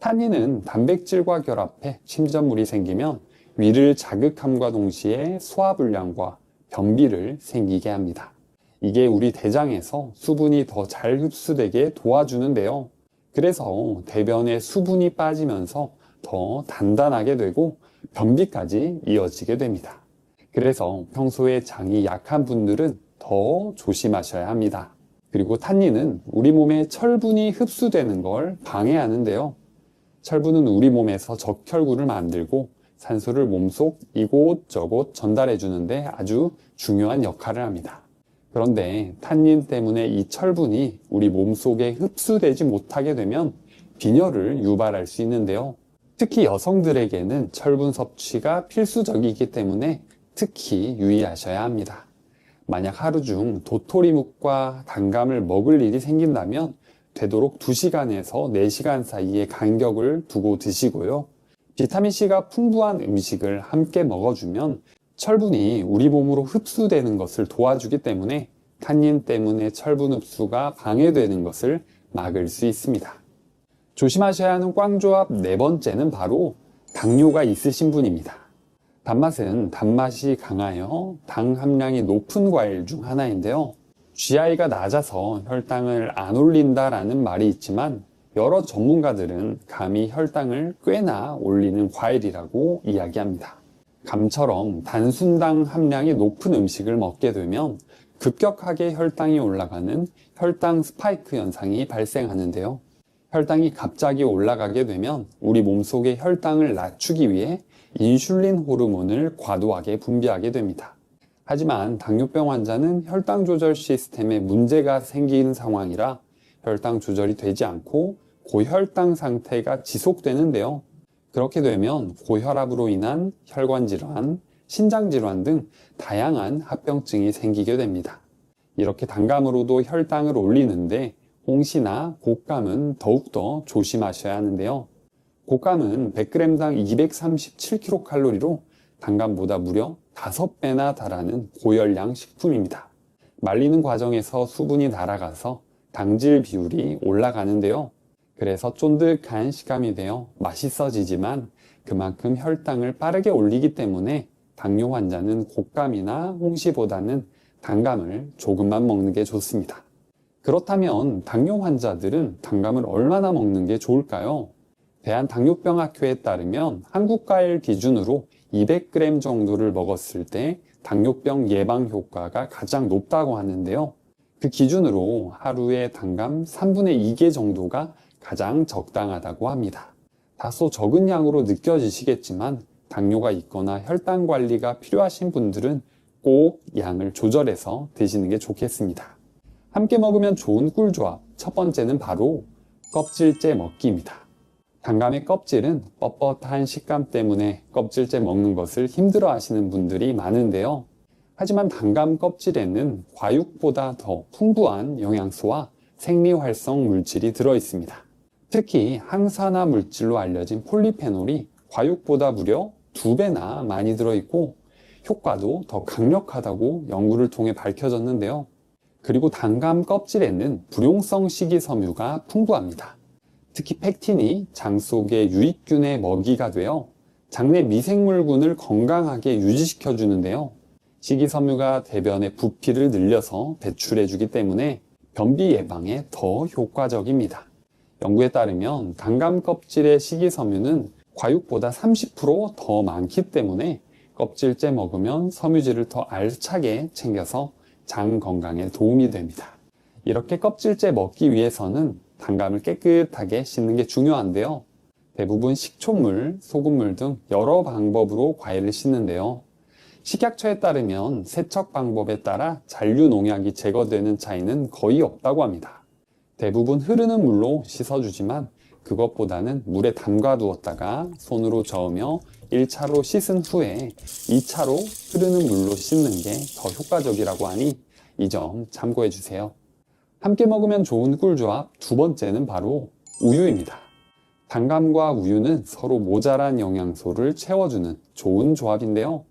탄닌은 단백질과 결합해 침전물이 생기면 위를 자극함과 동시에 소화불량과 변비를 생기게 합니다. 이게 우리 대장에서 수분이 더 잘 흡수되게 도와주는데요. 그래서 대변에 수분이 빠지면서 더 단단하게 되고 변비까지 이어지게 됩니다. 그래서 평소에 장이 약한 분들은 더 조심하셔야 합니다. 그리고 탄닌은 우리 몸에 철분이 흡수되는 걸 방해하는데요. 철분은 우리 몸에서 적혈구를 만들고 산소를 몸속 이곳저곳 전달해 주는데 아주 중요한 역할을 합니다. 그런데 탄닌 때문에 이 철분이 우리 몸속에 흡수되지 못하게 되면 빈혈을 유발할 수 있는데요. 특히 여성들에게는 철분 섭취가 필수적이기 때문에 특히 유의하셔야 합니다. 만약 하루 중 도토리묵과 단감을 먹을 일이 생긴다면 되도록 2시간에서 4시간 사이의 간격을 두고 드시고요. 비타민C가 풍부한 음식을 함께 먹어주면 철분이 우리 몸으로 흡수되는 것을 도와주기 때문에 탄닌 때문에 철분 흡수가 방해되는 것을 막을 수 있습니다. 조심하셔야 하는 꽝조합 네 번째는 바로 당뇨가 있으신 분입니다. 단맛은 단맛이 강하여 당 함량이 높은 과일 중 하나인데요. GI가 낮아서 혈당을 안 올린다라는 말이 있지만 여러 전문가들은 감이 혈당을 꽤나 올리는 과일이라고 이야기합니다. 감처럼 단순당 함량이 높은 음식을 먹게 되면 급격하게 혈당이 올라가는 혈당 스파이크 현상이 발생하는데요. 혈당이 갑자기 올라가게 되면 우리 몸속의 혈당을 낮추기 위해 인슐린 호르몬을 과도하게 분비하게 됩니다. 하지만 당뇨병 환자는 혈당 조절 시스템에 문제가 생기는 상황이라 혈당 조절이 되지 않고 고혈당 상태가 지속되는데요. 그렇게 되면 고혈압으로 인한 혈관 질환, 신장 질환 등 다양한 합병증이 생기게 됩니다. 이렇게 단감으로도 혈당을 올리는데 홍시나 곶감은 더욱더 조심하셔야 하는데요. 곶감은 100g당 237kcal로 단감보다 무려 5배나 달하는 고열량 식품입니다. 말리는 과정에서 수분이 날아가서 당질 비율이 올라가는데요. 그래서 쫀득한 식감이 되어 맛있어지지만 그만큼 혈당을 빠르게 올리기 때문에 당뇨 환자는 곶감이나 홍시보다는 단감을 조금만 먹는 게 좋습니다. 그렇다면 당뇨 환자들은 단감을 얼마나 먹는 게 좋을까요? 대한당뇨병학회에 따르면 한국 과일 기준으로 200g 정도를 먹었을 때 당뇨병 예방 효과가 가장 높다고 하는데요. 그 기준으로 하루에 단감 3분의 2개 정도가 가장 적당하다고 합니다. 다소 적은 양으로 느껴지시겠지만 당뇨가 있거나 혈당 관리가 필요하신 분들은 꼭 양을 조절해서 드시는 게 좋겠습니다. 함께 먹으면 좋은 꿀조합 첫 번째는 바로 껍질째 먹기입니다. 단감의 껍질은 뻣뻣한 식감 때문에 껍질째 먹는 것을 힘들어 하시는 분들이 많은데요. 하지만 단감 껍질에는 과육보다 더 풍부한 영양소와 생리활성 물질이 들어 있습니다. 특히 항산화 물질로 알려진 폴리페놀이 과육보다 무려 2배나 많이 들어있고 효과도 더 강력하다고 연구를 통해 밝혀졌는데요. 그리고 단감 껍질에는 불용성 식이섬유가 풍부합니다. 특히 펙틴이 장 속의 유익균의 먹이가 되어 장내 미생물군을 건강하게 유지시켜 주는데요. 식이섬유가 대변의 부피를 늘려서 배출해 주기 때문에 변비 예방에 더 효과적입니다. 연구에 따르면 단감 껍질의 식이섬유는 과육보다 30% 더 많기 때문에 껍질째 먹으면 섬유질을 더 알차게 챙겨서 장 건강에 도움이 됩니다. 이렇게 껍질째 먹기 위해서는 단감을 깨끗하게 씻는 게 중요한데요. 대부분 식초물, 소금물 등 여러 방법으로 과일을 씻는데요. 식약처에 따르면 세척 방법에 따라 잔류 농약이 제거되는 차이는 거의 없다고 합니다. 대부분 흐르는 물로 씻어주지만 그것보다는 물에 담가 두었다가 손으로 저으며 1차로 씻은 후에 2차로 흐르는 물로 씻는 게 더 효과적이라고 하니 이 점 참고해 주세요. 함께 먹으면 좋은 꿀조합 두 번째는 바로 우유입니다. 단감과 우유는 서로 모자란 영양소를 채워주는 좋은 조합인데요.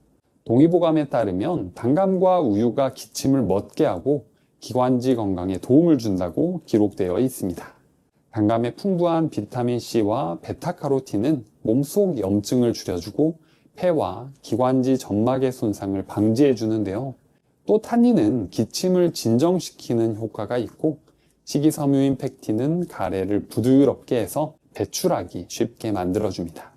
동의보감에 따르면 단감과 우유가 기침을 멎게 하고 기관지 건강에 도움을 준다고 기록되어 있습니다. 단감의 풍부한 비타민C와 베타카로틴은 몸속 염증을 줄여주고 폐와 기관지 점막의 손상을 방지해 주는데요. 또 탄닌은 기침을 진정시키는 효과가 있고 식이섬유인 팩틴은 가래를 부드럽게 해서 배출하기 쉽게 만들어줍니다.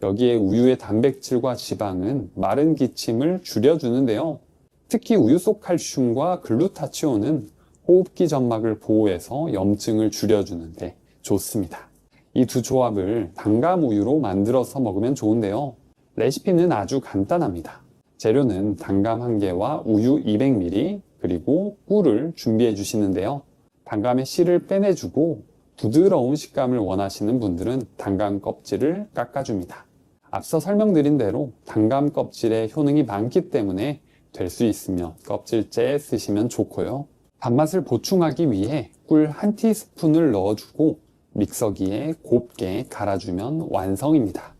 여기에 우유의 단백질과 지방은 마른 기침을 줄여주는데요. 특히 우유 속 칼슘과 글루타치온은 호흡기 점막을 보호해서 염증을 줄여주는데 좋습니다. 이 두 조합을 단감 우유로 만들어서 먹으면 좋은데요. 레시피는 아주 간단합니다. 재료는 단감 1개와 우유 200ml 그리고 꿀을 준비해 주시는데요. 단감의 씨를 빼내주고 부드러운 식감을 원하시는 분들은 단감 껍질을 깎아줍니다. 앞서 설명드린 대로 단감 껍질에 효능이 많기 때문에 될 수 있으면 껍질째 쓰시면 좋고요. 단맛을 보충하기 위해 꿀 1티스푼을 넣어주고 믹서기에 곱게 갈아주면 완성입니다.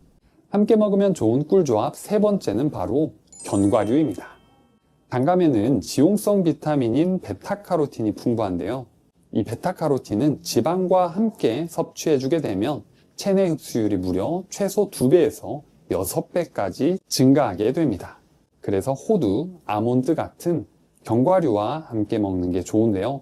함께 먹으면 좋은 꿀조합 세 번째는 바로 견과류입니다. 단감에는 지용성 비타민인 베타카로틴이 풍부한데요. 이 베타카로틴은 지방과 함께 섭취해주게 되면 체내 흡수율이 무려 최소 2배에서 6배까지 증가하게 됩니다. 그래서 호두, 아몬드 같은 견과류와 함께 먹는 게 좋은데요.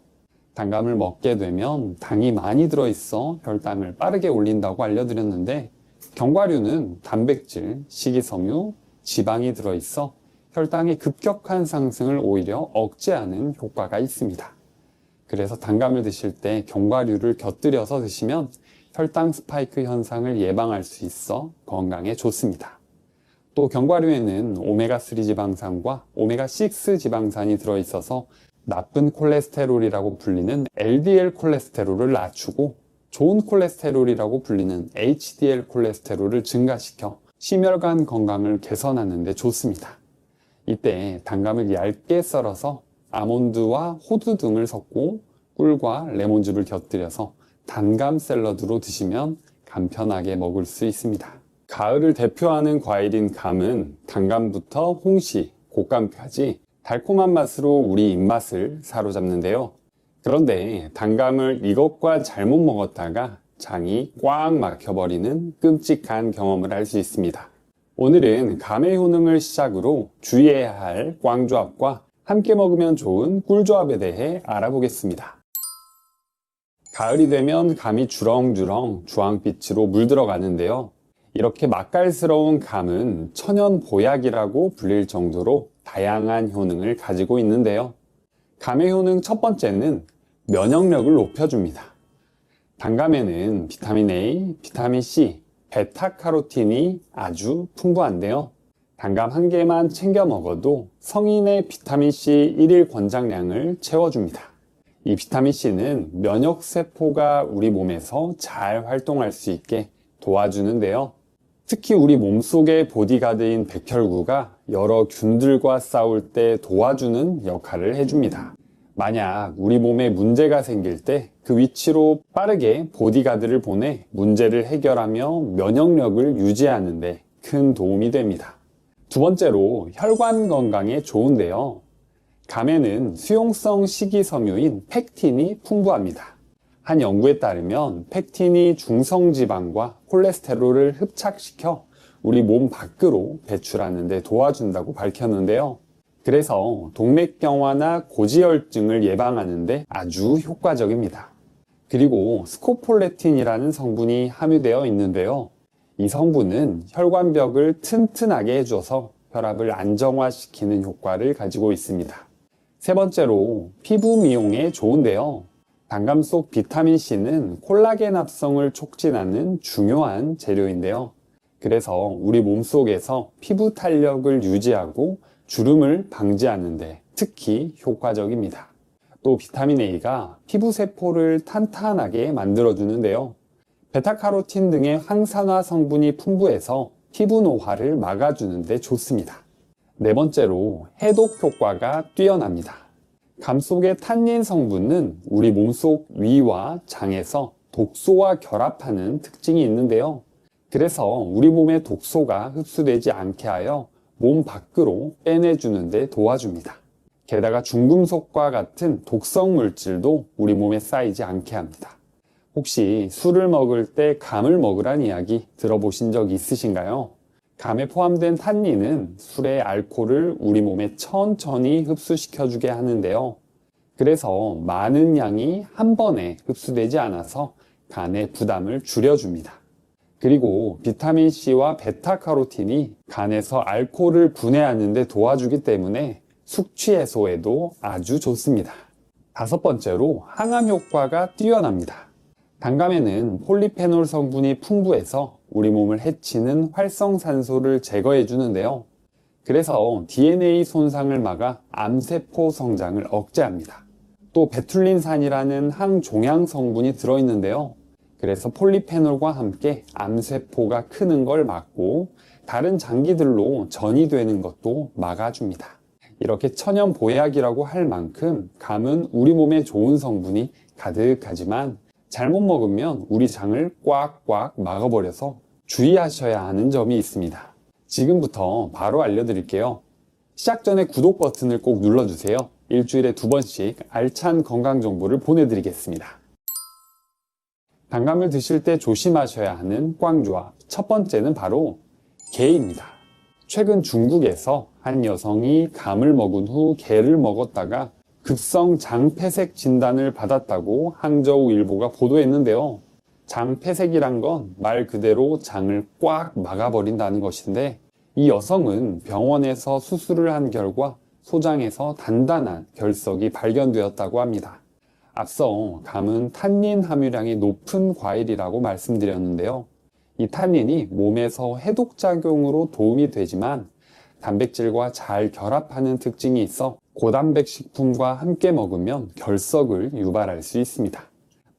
단감을 먹게 되면 당이 많이 들어있어 혈당을 빠르게 올린다고 알려드렸는데 견과류는 단백질, 식이섬유, 지방이 들어있어 혈당의 급격한 상승을 오히려 억제하는 효과가 있습니다. 그래서 단감을 드실 때 견과류를 곁들여서 드시면 혈당 스파이크 현상을 예방할 수 있어 건강에 좋습니다. 또 견과류에는 오메가3 지방산과 오메가6 지방산이 들어있어서 나쁜 콜레스테롤이라고 불리는 LDL 콜레스테롤을 낮추고 좋은 콜레스테롤이라고 불리는 HDL 콜레스테롤을 증가시켜 심혈관 건강을 개선하는 데 좋습니다. 이때 단감을 얇게 썰어서 아몬드와 호두 등을 섞고 꿀과 레몬즙을 곁들여서 단감 샐러드로 드시면 간편하게 먹을 수 있습니다. 가을을 대표하는 과일인 감은 단감부터 홍시, 곶감까지 달콤한 맛으로 우리 입맛을 사로잡는데요. 그런데 단감을 이것과 잘못 먹었다가 장이 꽉 막혀버리는 끔찍한 경험을 할 수 있습니다. 오늘은 감의 효능을 시작으로 주의해야 할 꽝조합과 함께 먹으면 좋은 꿀조합에 대해 알아보겠습니다. 가을이 되면 감이 주렁주렁 주황빛으로 물들어가는데요. 이렇게 맛깔스러운 감은 천연 보약이라고 불릴 정도로 다양한 효능을 가지고 있는데요. 감의 효능 첫 번째는 면역력을 높여줍니다. 단감에는 비타민 A, 비타민 C, 베타카로틴이 아주 풍부한데요. 단감 1개만 챙겨 먹어도 성인의 비타민C 1일 권장량을 채워줍니다. 이 비타민C는 면역세포가 우리 몸에서 잘 활동할 수 있게 도와주는데요. 특히 우리 몸속의 보디가드인 백혈구가 여러 균들과 싸울 때 도와주는 역할을 해줍니다. 만약 우리 몸에 문제가 생길 때 그 위치로 빠르게 보디가드를 보내 문제를 해결하며 면역력을 유지하는 데 큰 도움이 됩니다. 두 번째로 혈관 건강에 좋은데요. 감에는 수용성 식이섬유인 팩틴이 풍부합니다. 한 연구에 따르면 팩틴이 중성지방과 콜레스테롤을 흡착시켜 우리 몸 밖으로 배출하는 데 도와준다고 밝혔는데요. 그래서 동맥경화나 고지혈증을 예방하는 데 아주 효과적입니다. 그리고 스코폴레틴이라는 성분이 함유되어 있는데요. 이 성분은 혈관벽을 튼튼하게 해줘서 혈압을 안정화시키는 효과를 가지고 있습니다. 세 번째로 피부 미용에 좋은데요. 단감 속 비타민C는 콜라겐 합성을 촉진하는 중요한 재료인데요. 그래서 우리 몸속에서 피부 탄력을 유지하고 주름을 방지하는 데 특히 효과적입니다. 또 비타민 A가 피부 세포를 탄탄하게 만들어주는데요. 베타카로틴 등의 항산화 성분이 풍부해서 피부 노화를 막아주는 데 좋습니다. 네 번째로 해독 효과가 뛰어납니다. 감 속의 탄닌 성분은 우리 몸속 위와 장에서 독소와 결합하는 특징이 있는데요. 그래서 우리 몸의 독소가 흡수되지 않게 하여 몸 밖으로 빼내주는 데 도와줍니다. 게다가 중금속과 같은 독성 물질도 우리 몸에 쌓이지 않게 합니다. 혹시 술을 먹을 때 감을 먹으란 이야기 들어보신 적 있으신가요? 감에 포함된 탄닌은 술의 알코올을 우리 몸에 천천히 흡수시켜주게 하는데요. 그래서 많은 양이 한 번에 흡수되지 않아서 간의 부담을 줄여줍니다. 그리고 비타민C와 베타카로틴이 간에서 알코올을 분해하는 데 도와주기 때문에 숙취 해소에도 아주 좋습니다. 다섯 번째로 항암 효과가 뛰어납니다. 단감에는 폴리페놀 성분이 풍부해서 우리 몸을 해치는 활성산소를 제거해 주는데요. 그래서 DNA 손상을 막아 암세포 성장을 억제합니다. 또 베툴린산이라는 항종양 성분이 들어있는데요. 그래서 폴리페놀과 함께 암세포가 크는 걸 막고 다른 장기들로 전이되는 것도 막아줍니다. 이렇게 천연 보약이라고 할 만큼 감은 우리 몸에 좋은 성분이 가득하지만 잘못 먹으면 우리 장을 꽉꽉 막아버려서 주의하셔야 하는 점이 있습니다. 지금부터 바로 알려드릴게요. 시작 전에 구독 버튼을 꼭 눌러주세요. 일주일에 2번씩 알찬 건강 정보를 보내드리겠습니다. 단감을 드실 때 조심하셔야 하는 꽝조합. 첫 번째는 바로 게입니다. 최근 중국에서 한 여성이 감을 먹은 후 게를 먹었다가 급성 장폐색 진단을 받았다고 항저우일보가 보도했는데요. 장폐색이란 건 말 그대로 장을 꽉 막아버린다는 것인데 이 여성은 병원에서 수술을 한 결과 소장에서 단단한 결석이 발견되었다고 합니다. 앞서 감은 탄닌 함유량이 높은 과일이라고 말씀드렸는데요. 이 탄닌이 몸에서 해독작용으로 도움이 되지만 단백질과 잘 결합하는 특징이 있어 고단백 식품과 함께 먹으면 결석을 유발할 수 있습니다.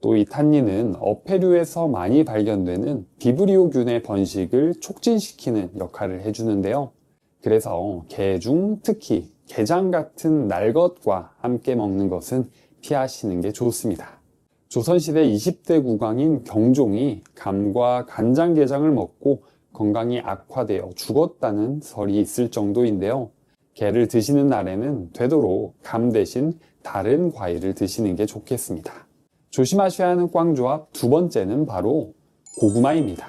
또 이 탄닌은 어패류에서 많이 발견되는 비브리오균의 번식을 촉진시키는 역할을 해주는데요. 그래서 게 중 특히 게장 같은 날 것과 함께 먹는 것은 피하시는 게 좋습니다. 조선시대 20대 국왕인 경종이 감과 간장게장을 먹고 건강이 악화되어 죽었다는 설이 있을 정도인데요. 게를 드시는 날에는 되도록 감 대신 다른 과일을 드시는 게 좋겠습니다. 조심하셔야 하는 꽝조합 두 번째는 바로 고구마입니다.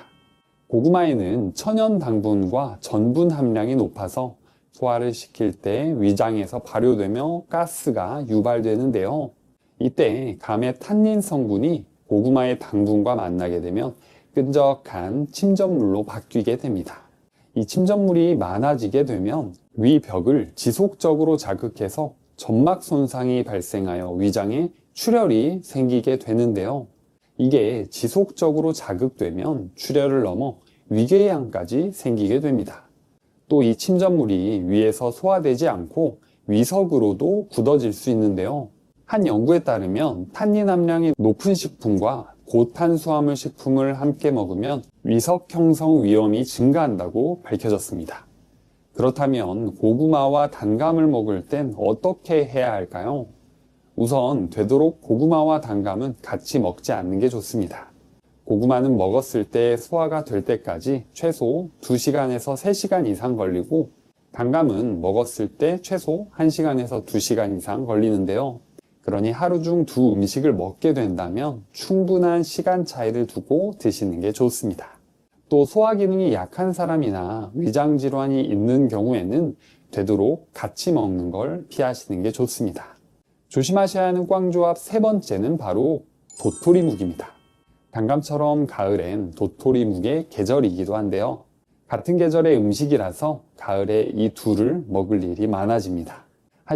고구마에는 천연 당분과 전분 함량이 높아서 소화를 시킬 때 위장에서 발효되며 가스가 유발되는데요. 이때 감의 탄닌 성분이 고구마의 당분과 만나게 되면 끈적한 침전물로 바뀌게 됩니다. 이 침전물이 많아지게 되면 위벽을 지속적으로 자극해서 점막 손상이 발생하여 위장에 출혈이 생기게 되는데요. 이게 지속적으로 자극되면 출혈을 넘어 위궤양까지 생기게 됩니다. 또 이 침전물이 위에서 소화되지 않고 위석으로도 굳어질 수 있는데요. 한 연구에 따르면 탄닌 함량이 높은 식품과 고탄수화물 식품을 함께 먹으면 위석 형성 위험이 증가한다고 밝혀졌습니다. 그렇다면 고구마와 단감을 먹을 땐 어떻게 해야 할까요? 우선 되도록 고구마와 단감은 같이 먹지 않는 게 좋습니다. 고구마는 먹었을 때 소화가 될 때까지 최소 2시간에서 3시간 이상 걸리고 단감은 먹었을 때 최소 1시간에서 2시간 이상 걸리는데요. 그러니 하루 중 두 음식을 먹게 된다면 충분한 시간 차이를 두고 드시는 게 좋습니다. 또 소화 기능이 약한 사람이나 위장 질환이 있는 경우에는 되도록 같이 먹는 걸 피하시는 게 좋습니다. 조심하셔야 하는 꽝조합 세 번째는 바로 도토리묵입니다. 단감처럼 가을엔 도토리묵의 계절이기도 한데요. 같은 계절의 음식이라서 가을에 이 둘을 먹을 일이 많아집니다.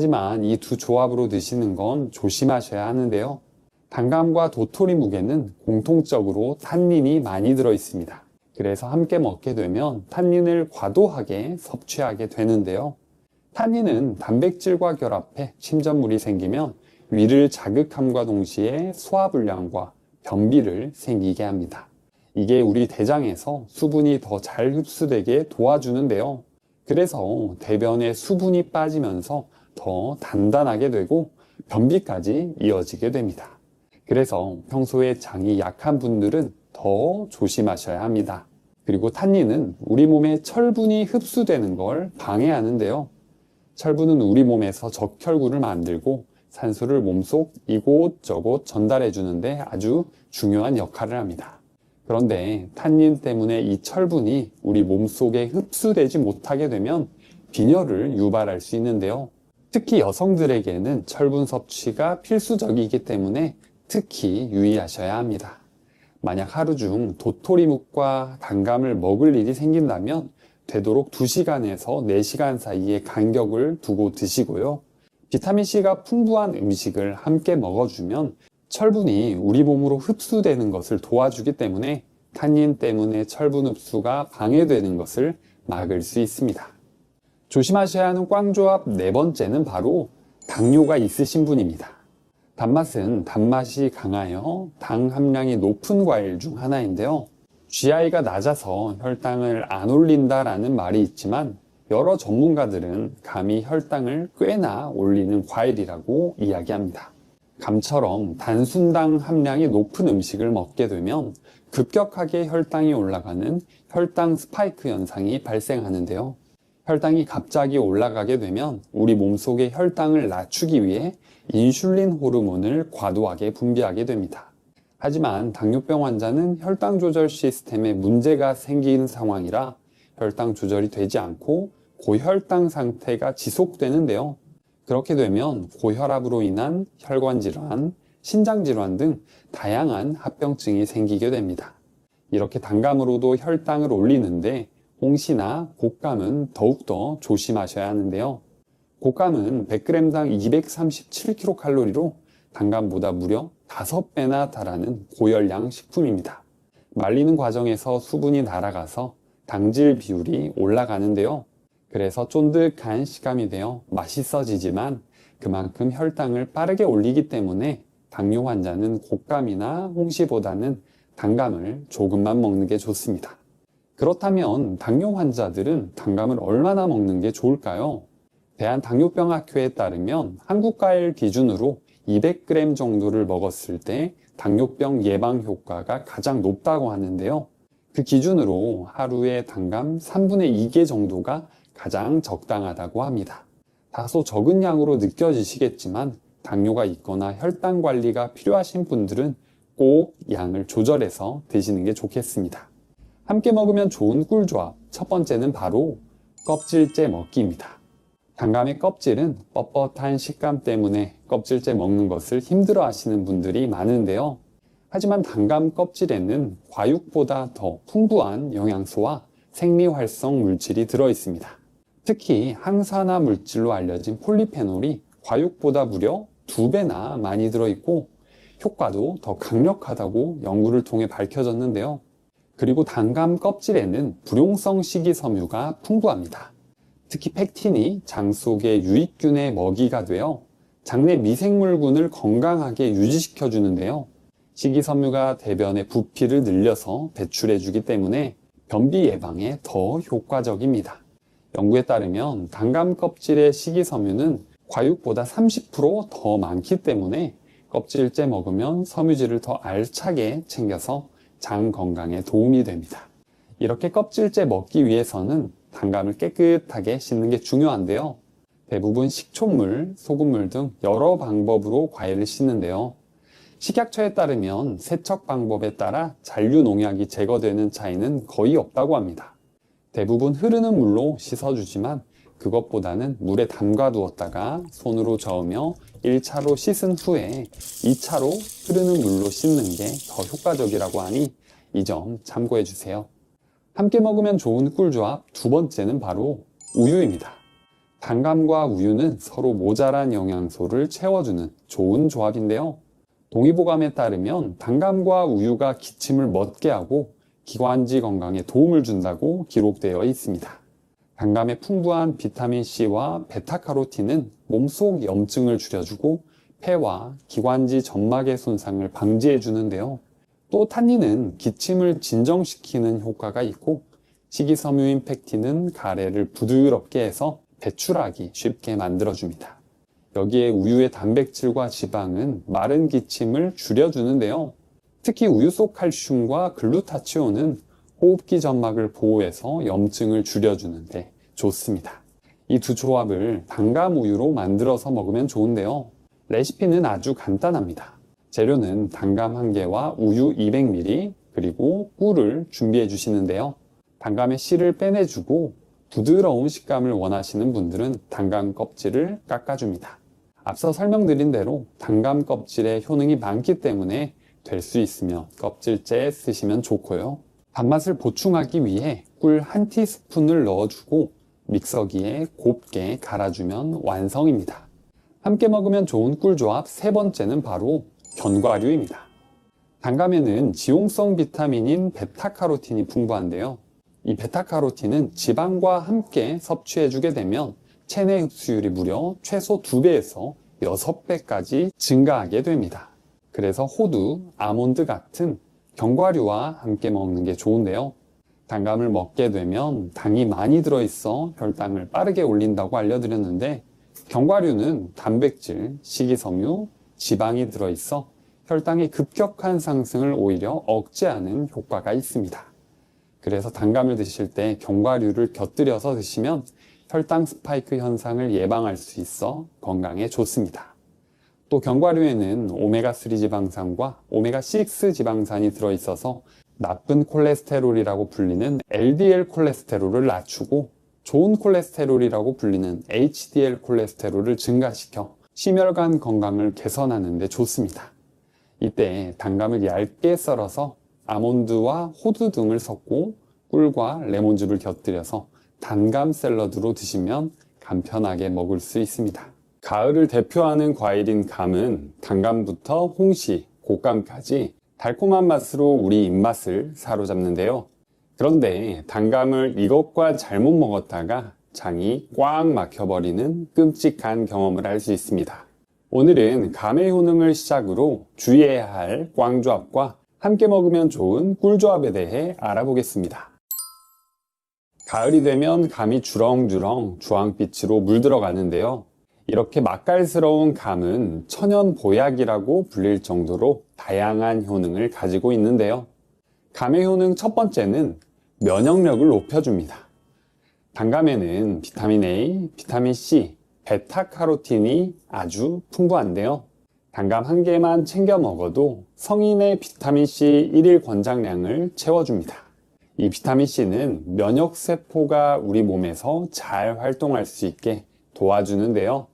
하지만 이 두 조합으로 드시는 건 조심하셔야 하는데요. 단감과 도토리묵에는 공통적으로 탄닌이 많이 들어 있습니다. 그래서 함께 먹게 되면 탄닌을 과도하게 섭취하게 되는데요. 탄닌은 단백질과 결합해 침전물이 생기면 위를 자극함과 동시에 소화불량과 변비를 생기게 합니다. 이게 우리 대장에서 수분이 더 잘 흡수되게 도와주는데요. 그래서 대변에 수분이 빠지면서 더 단단하게 되고 변비까지 이어지게 됩니다. 그래서 평소에 장이 약한 분들은 더 조심하셔야 합니다. 그리고 탄닌은 우리 몸에 철분이 흡수되는 걸 방해하는데요. 철분은 우리 몸에서 적혈구를 만들고 산소를 몸속 이곳저곳 전달해 주는데 아주 중요한 역할을 합니다. 그런데 탄닌 때문에 이 철분이 우리 몸속에 흡수되지 못하게 되면 빈혈을 유발할 수 있는데요. 특히 여성들에게는 철분 섭취가 필수적이기 때문에 특히 유의하셔야 합니다. 만약 하루 중 도토리묵과 단감을 먹을 일이 생긴다면 되도록 2시간에서 4시간 사이에 간격을 두고 드시고요. 비타민C가 풍부한 음식을 함께 먹어주면 철분이 우리 몸으로 흡수되는 것을 도와주기 때문에 탄닌 때문에 철분 흡수가 방해되는 것을 막을 수 있습니다. 조심하셔야 하는 꽝조합 4번째는 바로 당뇨가 있으신 분입니다. 단맛은 단맛이 강하여 당 함량이 높은 과일 중 하나인데요. GI가 낮아서 혈당을 안 올린다라는 말이 있지만 여러 전문가들은 감히 혈당을 꽤나 올리는 과일이라고 이야기합니다. 감처럼 단순당 함량이 높은 음식을 먹게 되면 급격하게 혈당이 올라가는 혈당 스파이크 현상이 발생하는데요. 혈당이 갑자기 올라가게 되면 우리 몸속의 혈당을 낮추기 위해 인슐린 호르몬을 과도하게 분비하게 됩니다. 하지만 당뇨병 환자는 혈당 조절 시스템에 문제가 생기는 상황이라 혈당 조절이 되지 않고 고혈당 상태가 지속되는데요. 그렇게 되면 고혈압으로 인한 혈관 질환, 신장 질환 등 다양한 합병증이 생기게 됩니다. 이렇게 단감으로도 혈당을 올리는데 홍시나 곶감은 더욱더 조심하셔야 하는데요. 곶감은 100g당 237kcal로 단감보다 무려 5배나 달하는 고열량 식품입니다. 말리는 과정에서 수분이 날아가서 당질 비율이 올라가는데요. 그래서 쫀득한 식감이 되어 맛있어지지만 그만큼 혈당을 빠르게 올리기 때문에 당뇨 환자는 곶감이나 홍시보다는 단감을 조금만 먹는 게 좋습니다. 그렇다면 당뇨 환자들은 단감을 얼마나 먹는 게 좋을까요? 대한당뇨병학회에 따르면 한국 과일 기준으로 200g 정도를 먹었을 때 당뇨병 예방 효과가 가장 높다고 하는데요. 그 기준으로 하루에 단감 3분의 2개 정도가 가장 적당하다고 합니다. 다소 적은 양으로 느껴지시겠지만 당뇨가 있거나 혈당 관리가 필요하신 분들은 꼭 양을 조절해서 드시는 게 좋겠습니다. 함께 먹으면 좋은 꿀조합 첫 번째는 바로 껍질째 먹기입니다. 단감의 껍질은 뻣뻣한 식감 때문에 껍질째 먹는 것을 힘들어 하시는 분들이 많은데요. 하지만 단감 껍질에는 과육보다 더 풍부한 영양소와 생리활성 물질이 들어 있습니다. 특히 항산화 물질로 알려진 폴리페놀이 과육보다 무려 2배나 많이 들어있고 효과도 더 강력하다고 연구를 통해 밝혀졌는데요. 그리고 단감 껍질에는 불용성 식이섬유가 풍부합니다. 특히 펙틴이 장 속의 유익균의 먹이가 되어 장내 미생물군을 건강하게 유지시켜 주는데요. 식이섬유가 대변의 부피를 늘려서 배출해주기 때문에 변비 예방에 더 효과적입니다. 연구에 따르면 단감 껍질의 식이섬유는 과육보다 30% 더 많기 때문에 껍질째 먹으면 섬유질을 더 알차게 챙겨서 장 건강에 도움이 됩니다. 이렇게 껍질째 먹기 위해서는 단감을 깨끗하게 씻는 게 중요한데요. 대부분 식초물, 소금물 등 여러 방법으로 과일을 씻는데요. 식약처에 따르면 세척 방법에 따라 잔류 농약이 제거되는 차이는 거의 없다고 합니다. 대부분 흐르는 물로 씻어주지만 그것보다는 물에 담가 두었다가 손으로 저으며 1차로 씻은 후에 2차로 흐르는 물로 씻는 게 더 효과적이라고 하니 이 점 참고해 주세요. 함께 먹으면 좋은 꿀조합 두 번째는 바로 우유입니다. 단감과 우유는 서로 모자란 영양소를 채워주는 좋은 조합인데요. 동의보감에 따르면 단감과 우유가 기침을 멎게 하고 기관지 건강에 도움을 준다고 기록되어 있습니다. 단감의 풍부한 비타민C와 베타카로틴은 몸속 염증을 줄여주고 폐와 기관지 점막의 손상을 방지해 주는데요. 또 탄닌은 기침을 진정시키는 효과가 있고 식이섬유인 팩틴은 가래를 부드럽게 해서 배출하기 쉽게 만들어줍니다. 여기에 우유의 단백질과 지방은 마른 기침을 줄여주는데요. 특히 우유 속 칼슘과 글루타치온은 호흡기 점막을 보호해서 염증을 줄여주는데 좋습니다. 이 두 조합을 단감 우유로 만들어서 먹으면 좋은데요. 레시피는 아주 간단합니다. 재료는 단감 1개와 우유 200ml 그리고 꿀을 준비해 주시는데요. 단감의 씨를 빼내주고 부드러운 식감을 원하시는 분들은 단감 껍질을 깎아줍니다. 앞서 설명드린 대로 단감 껍질에 효능이 많기 때문에 될 수 있으면 껍질째 쓰시면 좋고요. 단맛을 보충하기 위해 꿀 1티스푼을 넣어주고 믹서기에 곱게 갈아주면 완성입니다. 함께 먹으면 좋은 꿀조합 세 번째는 바로 견과류입니다. 단감에는 지용성 비타민인 베타카로틴이 풍부한데요. 이 베타카로틴은 지방과 함께 섭취해주게 되면 체내 흡수율이 무려 최소 2배에서 6배까지 증가하게 됩니다. 그래서 호두, 아몬드 같은 견과류와 함께 먹는 게 좋은데요. 단감을 먹게 되면 당이 많이 들어있어 혈당을 빠르게 올린다고 알려드렸는데 견과류는 단백질, 식이섬유, 지방이 들어있어 혈당의 급격한 상승을 오히려 억제하는 효과가 있습니다. 그래서 단감을 드실 때 견과류를 곁들여서 드시면 혈당 스파이크 현상을 예방할 수 있어 건강에 좋습니다. 또 견과류에는 오메가3 지방산과 오메가6 지방산이 들어있어서 나쁜 콜레스테롤이라고 불리는 LDL 콜레스테롤을 낮추고 좋은 콜레스테롤이라고 불리는 HDL 콜레스테롤을 증가시켜 심혈관 건강을 개선하는 데 좋습니다. 이때 단감을 얇게 썰어서 아몬드와 호두 등을 섞고 꿀과 레몬즙을 곁들여서 단감 샐러드로 드시면 간편하게 먹을 수 있습니다. 가을을 대표하는 과일인 감은 단감부터 홍시, 곶감까지 달콤한 맛으로 우리 입맛을 사로잡는데요. 그런데 단감을 이것과 잘못 먹었다가 장이 꽉 막혀버리는 끔찍한 경험을 할 수 있습니다. 오늘은 감의 효능을 시작으로 주의해야 할 꽝조합과 함께 먹으면 좋은 꿀조합에 대해 알아보겠습니다. 가을이 되면 감이 주렁주렁 주황빛으로 물들어가는데요. 이렇게 맛깔스러운 감은 천연 보약이라고 불릴 정도로 다양한 효능을 가지고 있는데요. 감의 효능 첫 번째는 면역력을 높여줍니다. 단감에는 비타민 A, 비타민 C, 베타카로틴이 아주 풍부한데요. 단감 1개만 챙겨 먹어도 성인의 비타민C 1일 권장량을 채워줍니다. 이 비타민C는 면역세포가 우리 몸에서 잘 활동할 수 있게 도와주는데요.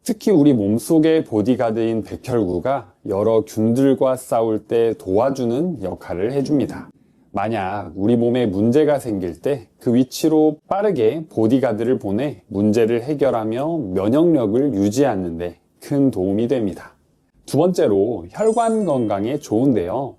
특히 우리 몸속의 보디가드인 백혈구가 여러 균들과 싸울 때 도와주는 역할을 해줍니다. 만약 우리 몸에 문제가 생길 때 그 위치로 빠르게 보디가드를 보내 문제를 해결하며 면역력을 유지하는 데 큰 도움이 됩니다. 두 번째로 혈관 건강에 좋은데요.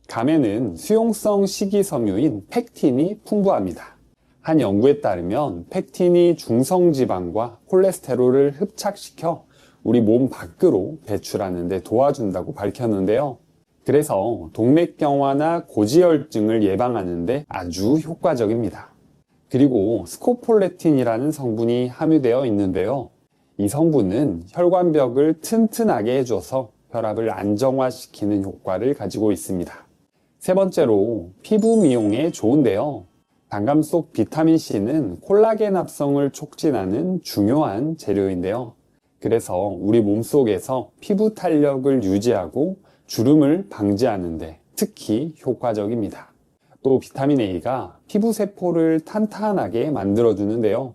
감에는 수용성 식이섬유인 팩틴이 풍부합니다. 한 연구에 따르면 팩틴이 중성지방과 콜레스테롤을 흡착시켜 우리 몸 밖으로 배출하는 데 도와준다고 밝혔는데요. 그래서 동맥경화나 고지혈증을 예방하는 데 아주 효과적입니다. 그리고 스코폴레틴이라는 성분이 함유되어 있는데요. 이 성분은 혈관벽을 튼튼하게 해줘서 혈압을 안정화시키는 효과를 가지고 있습니다. 세 번째로 피부 미용에 좋은데요. 단감 속 비타민C는 콜라겐 합성을 촉진하는 중요한 재료인데요. 그래서 우리 몸속에서 피부 탄력을 유지하고 주름을 방지하는 데 특히 효과적입니다. 또 비타민 A가 피부 세포를 탄탄하게 만들어주는데요.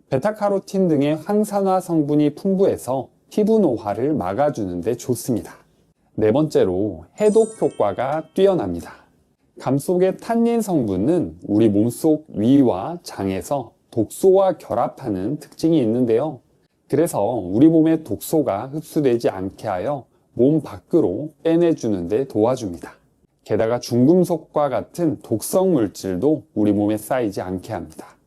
베타카로틴 등의 항산화 성분이 풍부해서 피부 노화를 막아주는 데 좋습니다. 네 번째로 해독 효과가 뛰어납니다. 감 속의 탄닌 성분은 우리 몸속 위와 장에서 독소와 결합하는 특징이 있는데요. 그래서 우리 몸의 독소가 흡수되지 않게 하여 몸 밖으로 빼내주는 데 도와줍니다. 게다가 중금속과 같은 독성 물질도 우리 몸에 쌓이지 않게 합니다.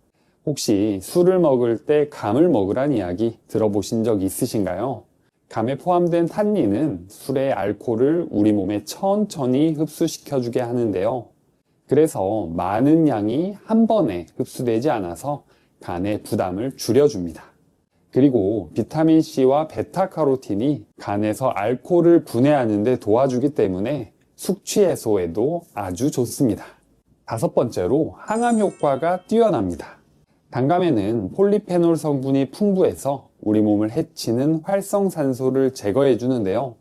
혹시 술을 먹을 때 감을 먹으란 이야기 들어보신 적 있으신가요? 감에 포함된 탄닌은 술의 알코올을 우리 몸에 천천히 흡수시켜주게 하는데요. 그래서 많은 양이 한 번에 흡수되지 않아서 간의 부담을 줄여줍니다. 그리고 비타민C와 베타카로틴이 간에서 알코올을 분해하는 데 도와주기 때문에 숙취 해소에도 아주 좋습니다. 다섯 번째로 항암 효과가 뛰어납니다. 단감에는 폴리페놀 성분이 풍부해서 우리 몸을 해치는 활성산소를 제거해 주는데요.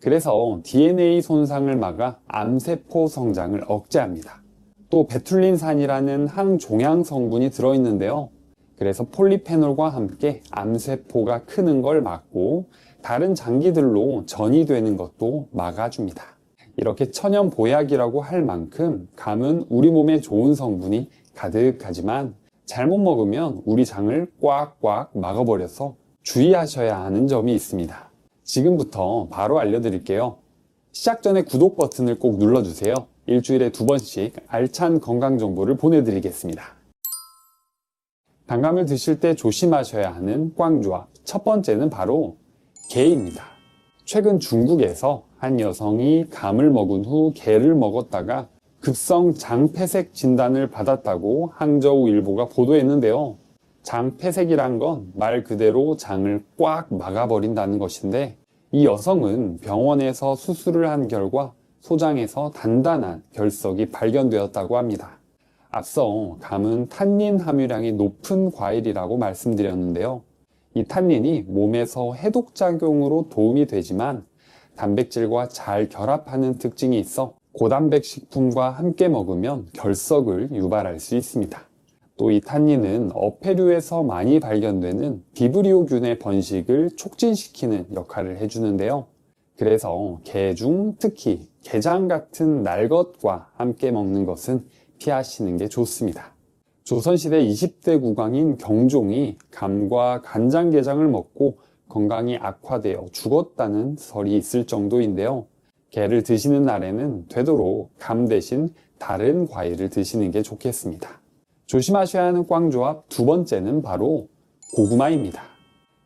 그래서 DNA 손상을 막아 암세포 성장을 억제합니다. 또 베툴린산이라는 항종양 성분이 들어있는데요. 그래서 폴리페놀과 함께 암세포가 크는 걸 막고 다른 장기들로 전이되는 것도 막아줍니다. 이렇게 천연 보약이라고 할 만큼 감은 우리 몸에 좋은 성분이 가득하지만 잘못 먹으면 우리 장을 꽉꽉 막아버려서 주의하셔야 하는 점이 있습니다. 지금부터 바로 알려드릴게요. 시작 전에 구독 버튼을 꼭 눌러주세요. 일주일에 2번씩 알찬 건강 정보를 보내드리겠습니다. 단감을 드실 때 조심하셔야 하는 꽝조합. 첫 번째는 바로 게입니다. 최근 중국에서 한 여성이 감을 먹은 후 게를 먹었다가 급성 장폐색 진단을 받았다고 항저우 일보가 보도했는데요. 장폐색이란 건 말 그대로 장을 꽉 막아버린다는 것인데 이 여성은 병원에서 수술을 한 결과 소장에서 단단한 결석이 발견되었다고 합니다. 앞서 감은 탄닌 함유량이 높은 과일이라고 말씀드렸는데요. 이 탄닌이 몸에서 해독작용으로 도움이 되지만 단백질과 잘 결합하는 특징이 있어 고단백 식품과 함께 먹으면 결석을 유발할 수 있습니다. 또 이 탄닌은 어패류에서 많이 발견되는 비브리오균의 번식을 촉진시키는 역할을 해주는데요. 그래서 게 중 특히 게장 같은 날것과 함께 먹는 것은 피하시는 게 좋습니다. 조선시대 20대 국왕인 경종이 감과 간장게장을 먹고 건강이 악화되어 죽었다는 설이 있을 정도인데요. 게를 드시는 날에는 되도록 감 대신 다른 과일을 드시는 게 좋겠습니다. 조심하셔야 하는 꽝조합 두 번째는 바로 고구마입니다.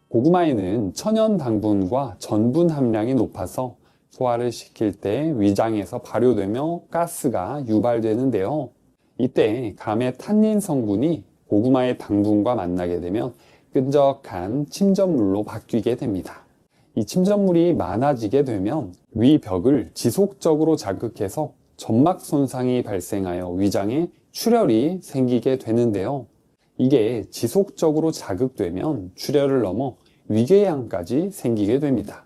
고구마에는 천연 당분과 전분 함량이 높아서 소화를 시킬 때 위장에서 발효되며 가스가 유발되는데요. 이때 감의 탄닌 성분이 고구마의 당분과 만나게 되면 끈적한 침전물로 바뀌게 됩니다. 이 침전물이 많아지게 되면 위벽을 지속적으로 자극해서 점막 손상이 발생하여 위장에 출혈이 생기게 되는데요. 이게 지속적으로 자극되면 출혈을 넘어 위궤양까지 생기게 됩니다.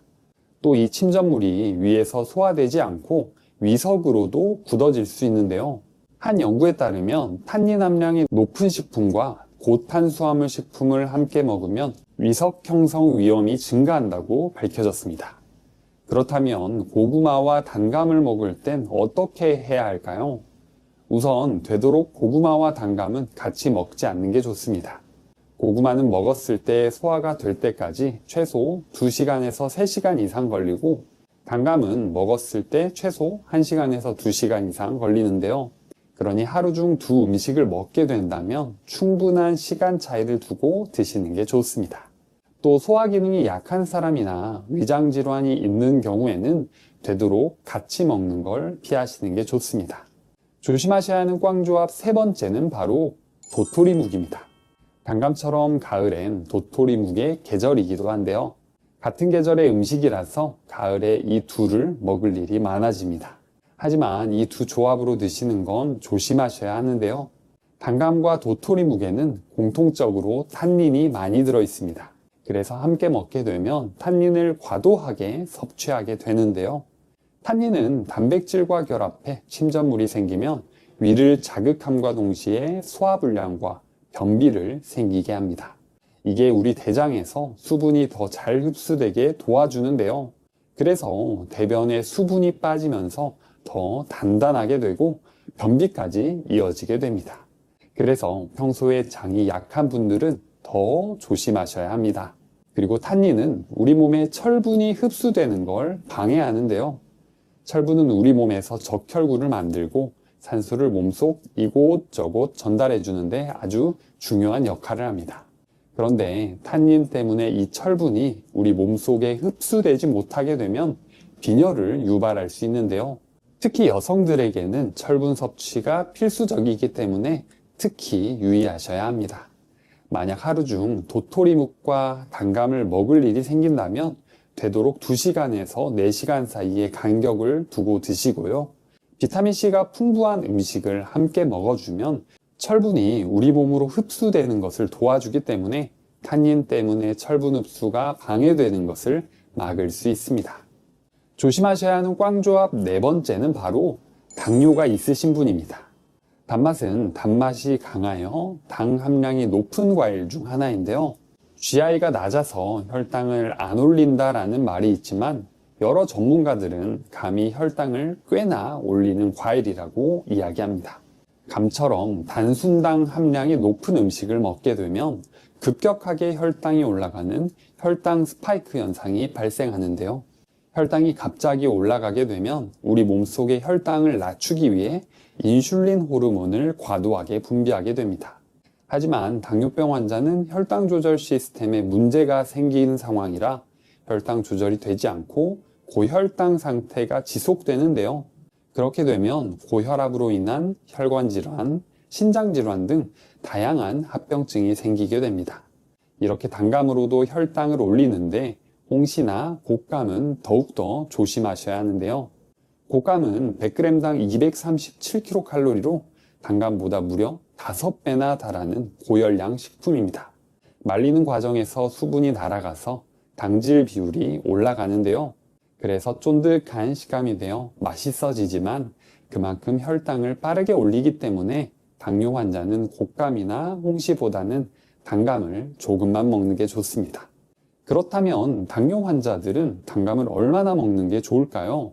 또 이 침전물이 위에서 소화되지 않고 위석으로도 굳어질 수 있는데요. 한 연구에 따르면 탄닌 함량이 높은 식품과 고탄수화물 식품을 함께 먹으면 위석 형성 위험이 증가한다고 밝혀졌습니다. 그렇다면 고구마와 단감을 먹을 땐 어떻게 해야 할까요? 우선 되도록 고구마와 단감은 같이 먹지 않는 게 좋습니다. 고구마는 먹었을 때 소화가 될 때까지 최소 2시간에서 3시간 이상 걸리고 단감은 먹었을 때 최소 1시간에서 2시간 이상 걸리는데요. 그러니 하루 중 두 음식을 먹게 된다면 충분한 시간 차이를 두고 드시는 게 좋습니다. 또 소화 기능이 약한 사람이나 위장 질환이 있는 경우에는 되도록 같이 먹는 걸 피하시는 게 좋습니다. 조심하셔야 하는 꽝조합 세 번째는 바로 도토리묵입니다. 단감처럼 가을엔 도토리묵의 계절이기도 한데요. 같은 계절의 음식이라서 가을에 이 둘을 먹을 일이 많아집니다. 하지만 이 두 조합으로 드시는 건 조심하셔야 하는데요. 단감과 도토리묵에는 공통적으로 탄닌이 많이 들어 있습니다. 그래서 함께 먹게 되면 탄닌을 과도하게 섭취하게 되는데요. 탄닌은 단백질과 결합해 침전물이 생기면 위를 자극함과 동시에 소화불량과 변비를 생기게 합니다. 이게 우리 대장에서 수분이 더 잘 흡수되게 도와주는데요. 그래서 대변에 수분이 빠지면서 더 단단하게 되고 변비까지 이어지게 됩니다. 그래서 평소에 장이 약한 분들은 더 조심하셔야 합니다. 그리고 탄닌은 우리 몸에 철분이 흡수되는 걸 방해하는데요. 철분은 우리 몸에서 적혈구를 만들고 산소를 몸속 이곳저곳 전달해 주는데 아주 중요한 역할을 합니다. 그런데 탄닌 때문에 이 철분이 우리 몸속에 흡수되지 못하게 되면 빈혈을 유발할 수 있는데요. 특히 여성들에게는 철분 섭취가 필수적이기 때문에 특히 유의하셔야 합니다. 만약 하루 중 도토리묵과 단감을 먹을 일이 생긴다면 되도록 2시간에서 4시간 사이의 간격을 두고 드시고요. 비타민C가 풍부한 음식을 함께 먹어주면 철분이 우리 몸으로 흡수되는 것을 도와주기 때문에 탄닌 때문에 철분 흡수가 방해되는 것을 막을 수 있습니다. 조심하셔야 하는 꽝조합 4번째는 바로 당뇨가 있으신 분입니다. 단맛은 단맛이 강하여 당 함량이 높은 과일 중 하나인데요. GI가 낮아서 혈당을 안 올린다라는 말이 있지만 여러 전문가들은 감히 혈당을 꽤나 올리는 과일이라고 이야기합니다. 감처럼 단순당 함량이 높은 음식을 먹게 되면 급격하게 혈당이 올라가는 혈당 스파이크 현상이 발생하는데요. 혈당이 갑자기 올라가게 되면 우리 몸속의 혈당을 낮추기 위해 인슐린 호르몬을 과도하게 분비하게 됩니다. 하지만 당뇨병 환자는 혈당 조절 시스템에 문제가 생긴 상황이라 혈당 조절이 되지 않고 고혈당 상태가 지속되는데요. 그렇게 되면 고혈압으로 인한 혈관 질환, 신장 질환 등 다양한 합병증이 생기게 됩니다. 이렇게 단감으로도 혈당을 올리는데 홍시나 곶감은 더욱더 조심하셔야 하는데요. 곶감은 100g당 237kcal로 단감보다 무려 5배나 달하는 고열량 식품입니다. 말리는 과정에서 수분이 날아가서 당질 비율이 올라가는데요. 그래서 쫀득한 식감이 되어 맛있어지지만 그만큼 혈당을 빠르게 올리기 때문에 당뇨 환자는 곶감이나 홍시보다는 단감을 조금만 먹는 게 좋습니다. 그렇다면 당뇨 환자들은 단감을 얼마나 먹는 게 좋을까요?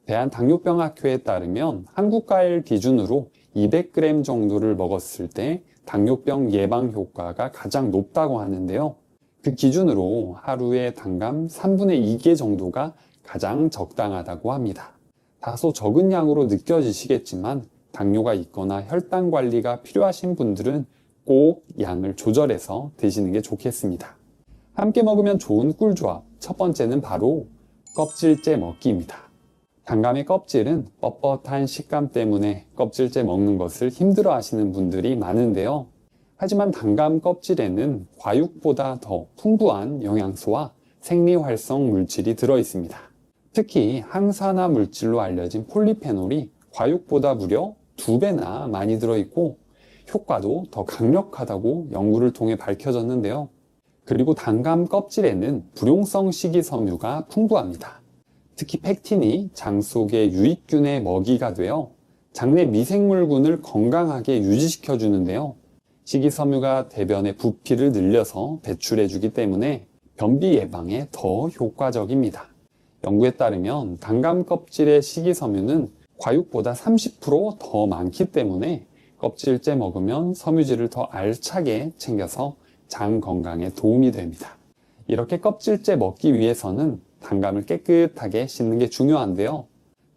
대한당뇨병학회에 따르면 한국 과일 기준으로 200g 정도를 먹었을 때 당뇨병 예방 효과가 가장 높다고 하는데요. 그 기준으로 하루에 단감 3분의 2개 정도가 가장 적당하다고 합니다. 다소 적은 양으로 느껴지시겠지만 당뇨가 있거나 혈당 관리가 필요하신 분들은 꼭 양을 조절해서 드시는 게 좋겠습니다. 함께 먹으면 좋은 꿀조합 첫 번째는 바로 껍질째 먹기입니다. 단감의 껍질은 뻣뻣한 식감 때문에 껍질째 먹는 것을 힘들어 하시는 분들이 많은데요. 하지만 단감 껍질에는 과육보다 더 풍부한 영양소와 생리활성 물질이 들어 있습니다. 특히 항산화 물질로 알려진 폴리페놀이 과육보다 무려 2배나 많이 들어있고 효과도 더 강력하다고 연구를 통해 밝혀졌는데요. 그리고 단감 껍질에는 불용성 식이섬유가 풍부합니다. 특히 팩틴이 장 속의 유익균의 먹이가 되어 장내 미생물군을 건강하게 유지시켜 주는데요. 식이섬유가 대변의 부피를 늘려서 배출해 주기 때문에 변비 예방에 더 효과적입니다. 연구에 따르면 단감 껍질의 식이섬유는 과육보다 30% 더 많기 때문에 껍질째 먹으면 섬유질을 더 알차게 챙겨서 장 건강에 도움이 됩니다. 이렇게 껍질째 먹기 위해서는 단감을 깨끗하게 씻는 게 중요한데요.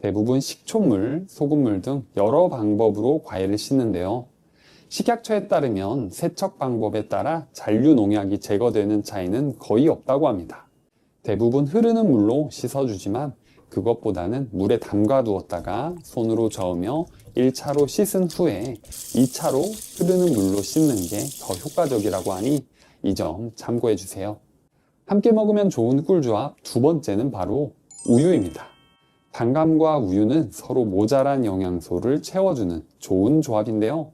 대부분 식초물, 소금물 등 여러 방법으로 과일을 씻는데요. 식약처에 따르면 세척 방법에 따라 잔류 농약이 제거되는 차이는 거의 없다고 합니다. 대부분 흐르는 물로 씻어주지만 그것보다는 물에 담가 두었다가 손으로 저으며 1차로 씻은 후에 2차로 흐르는 물로 씻는 게 더 효과적이라고 하니 이 점 참고해 주세요. 함께 먹으면 좋은 꿀조합 두 번째는 바로 우유입니다. 단감과 우유는 서로 모자란 영양소를 채워주는 좋은 조합인데요.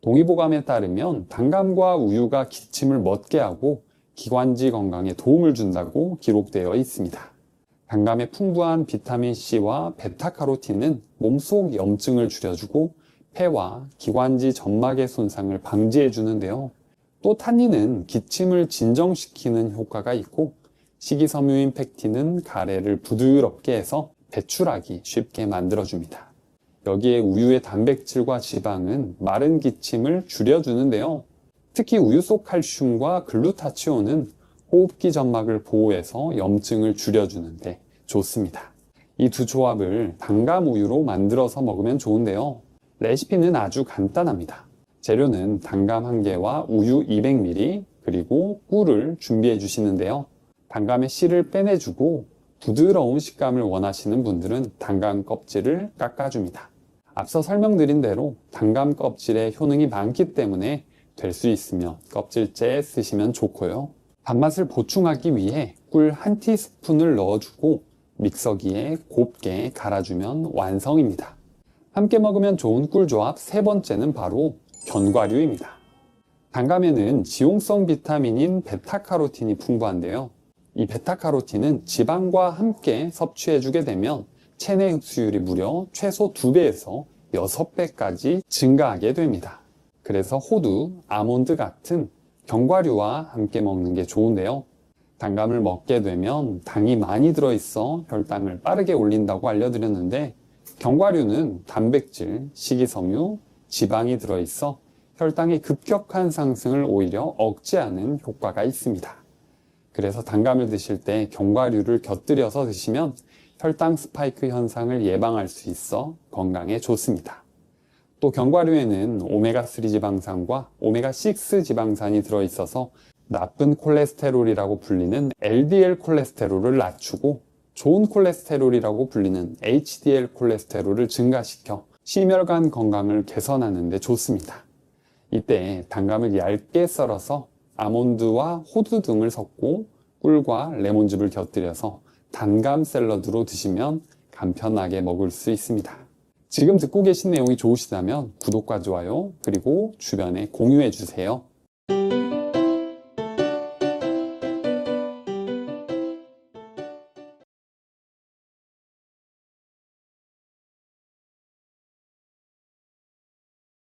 동의보감에 따르면 단감과 우유가 기침을 멎게 하고 기관지 건강에 도움을 준다고 기록되어 있습니다. 단감의 풍부한 비타민C와 베타카로틴은 몸속 염증을 줄여주고 폐와 기관지 점막의 손상을 방지해 주는데요. 또 탄닌은 기침을 진정시키는 효과가 있고 식이섬유인 팩틴은 가래를 부드럽게 해서 배출하기 쉽게 만들어줍니다. 여기에 우유의 단백질과 지방은 마른 기침을 줄여주는데요. 특히 우유 속 칼슘과 글루타치온은 호흡기 점막을 보호해서 염증을 줄여주는데 좋습니다. 이 두 조합을 단감 우유로 만들어서 먹으면 좋은데요. 레시피는 아주 간단합니다. 재료는 단감 1개와 우유 200ml 그리고 꿀을 준비해 주시는데요. 단감의 씨를 빼내주고 부드러운 식감을 원하시는 분들은 단감 껍질을 깎아줍니다. 앞서 설명드린 대로 단감 껍질에 효능이 많기 때문에 될 수 있으면 껍질째 쓰시면 좋고요. 단맛을 보충하기 위해 꿀 1티스푼을 넣어주고 믹서기에 곱게 갈아주면 완성입니다. 함께 먹으면 좋은 꿀조합 세 번째는 바로 견과류입니다. 단감에는 지용성 비타민인 베타카로틴이 풍부한데요. 이 베타카로틴은 지방과 함께 섭취해주게 되면 체내 흡수율이 무려 최소 2배에서 6배까지 증가하게 됩니다. 그래서 호두, 아몬드 같은 견과류와 함께 먹는 게 좋은데요. 단감을 먹게 되면 당이 많이 들어있어 혈당을 빠르게 올린다고 알려드렸는데 견과류는 단백질, 식이섬유, 지방이 들어있어 혈당의 급격한 상승을 오히려 억제하는 효과가 있습니다. 그래서 단감을 드실 때 견과류를 곁들여서 드시면 혈당 스파이크 현상을 예방할 수 있어 건강에 좋습니다. 또 견과류에는 오메가3 지방산과 오메가6 지방산이 들어있어서 나쁜 콜레스테롤이라고 불리는 LDL 콜레스테롤을 낮추고 좋은 콜레스테롤이라고 불리는 HDL 콜레스테롤을 증가시켜 심혈관 건강을 개선하는 데 좋습니다. 이때 단감을 얇게 썰어서 아몬드와 호두 등을 섞고 꿀과 레몬즙을 곁들여서 단감 샐러드로 드시면 간편하게 먹을 수 있습니다. 지금 듣고 계신 내용이 좋으시다면 구독과 좋아요 그리고 주변에 공유해 주세요.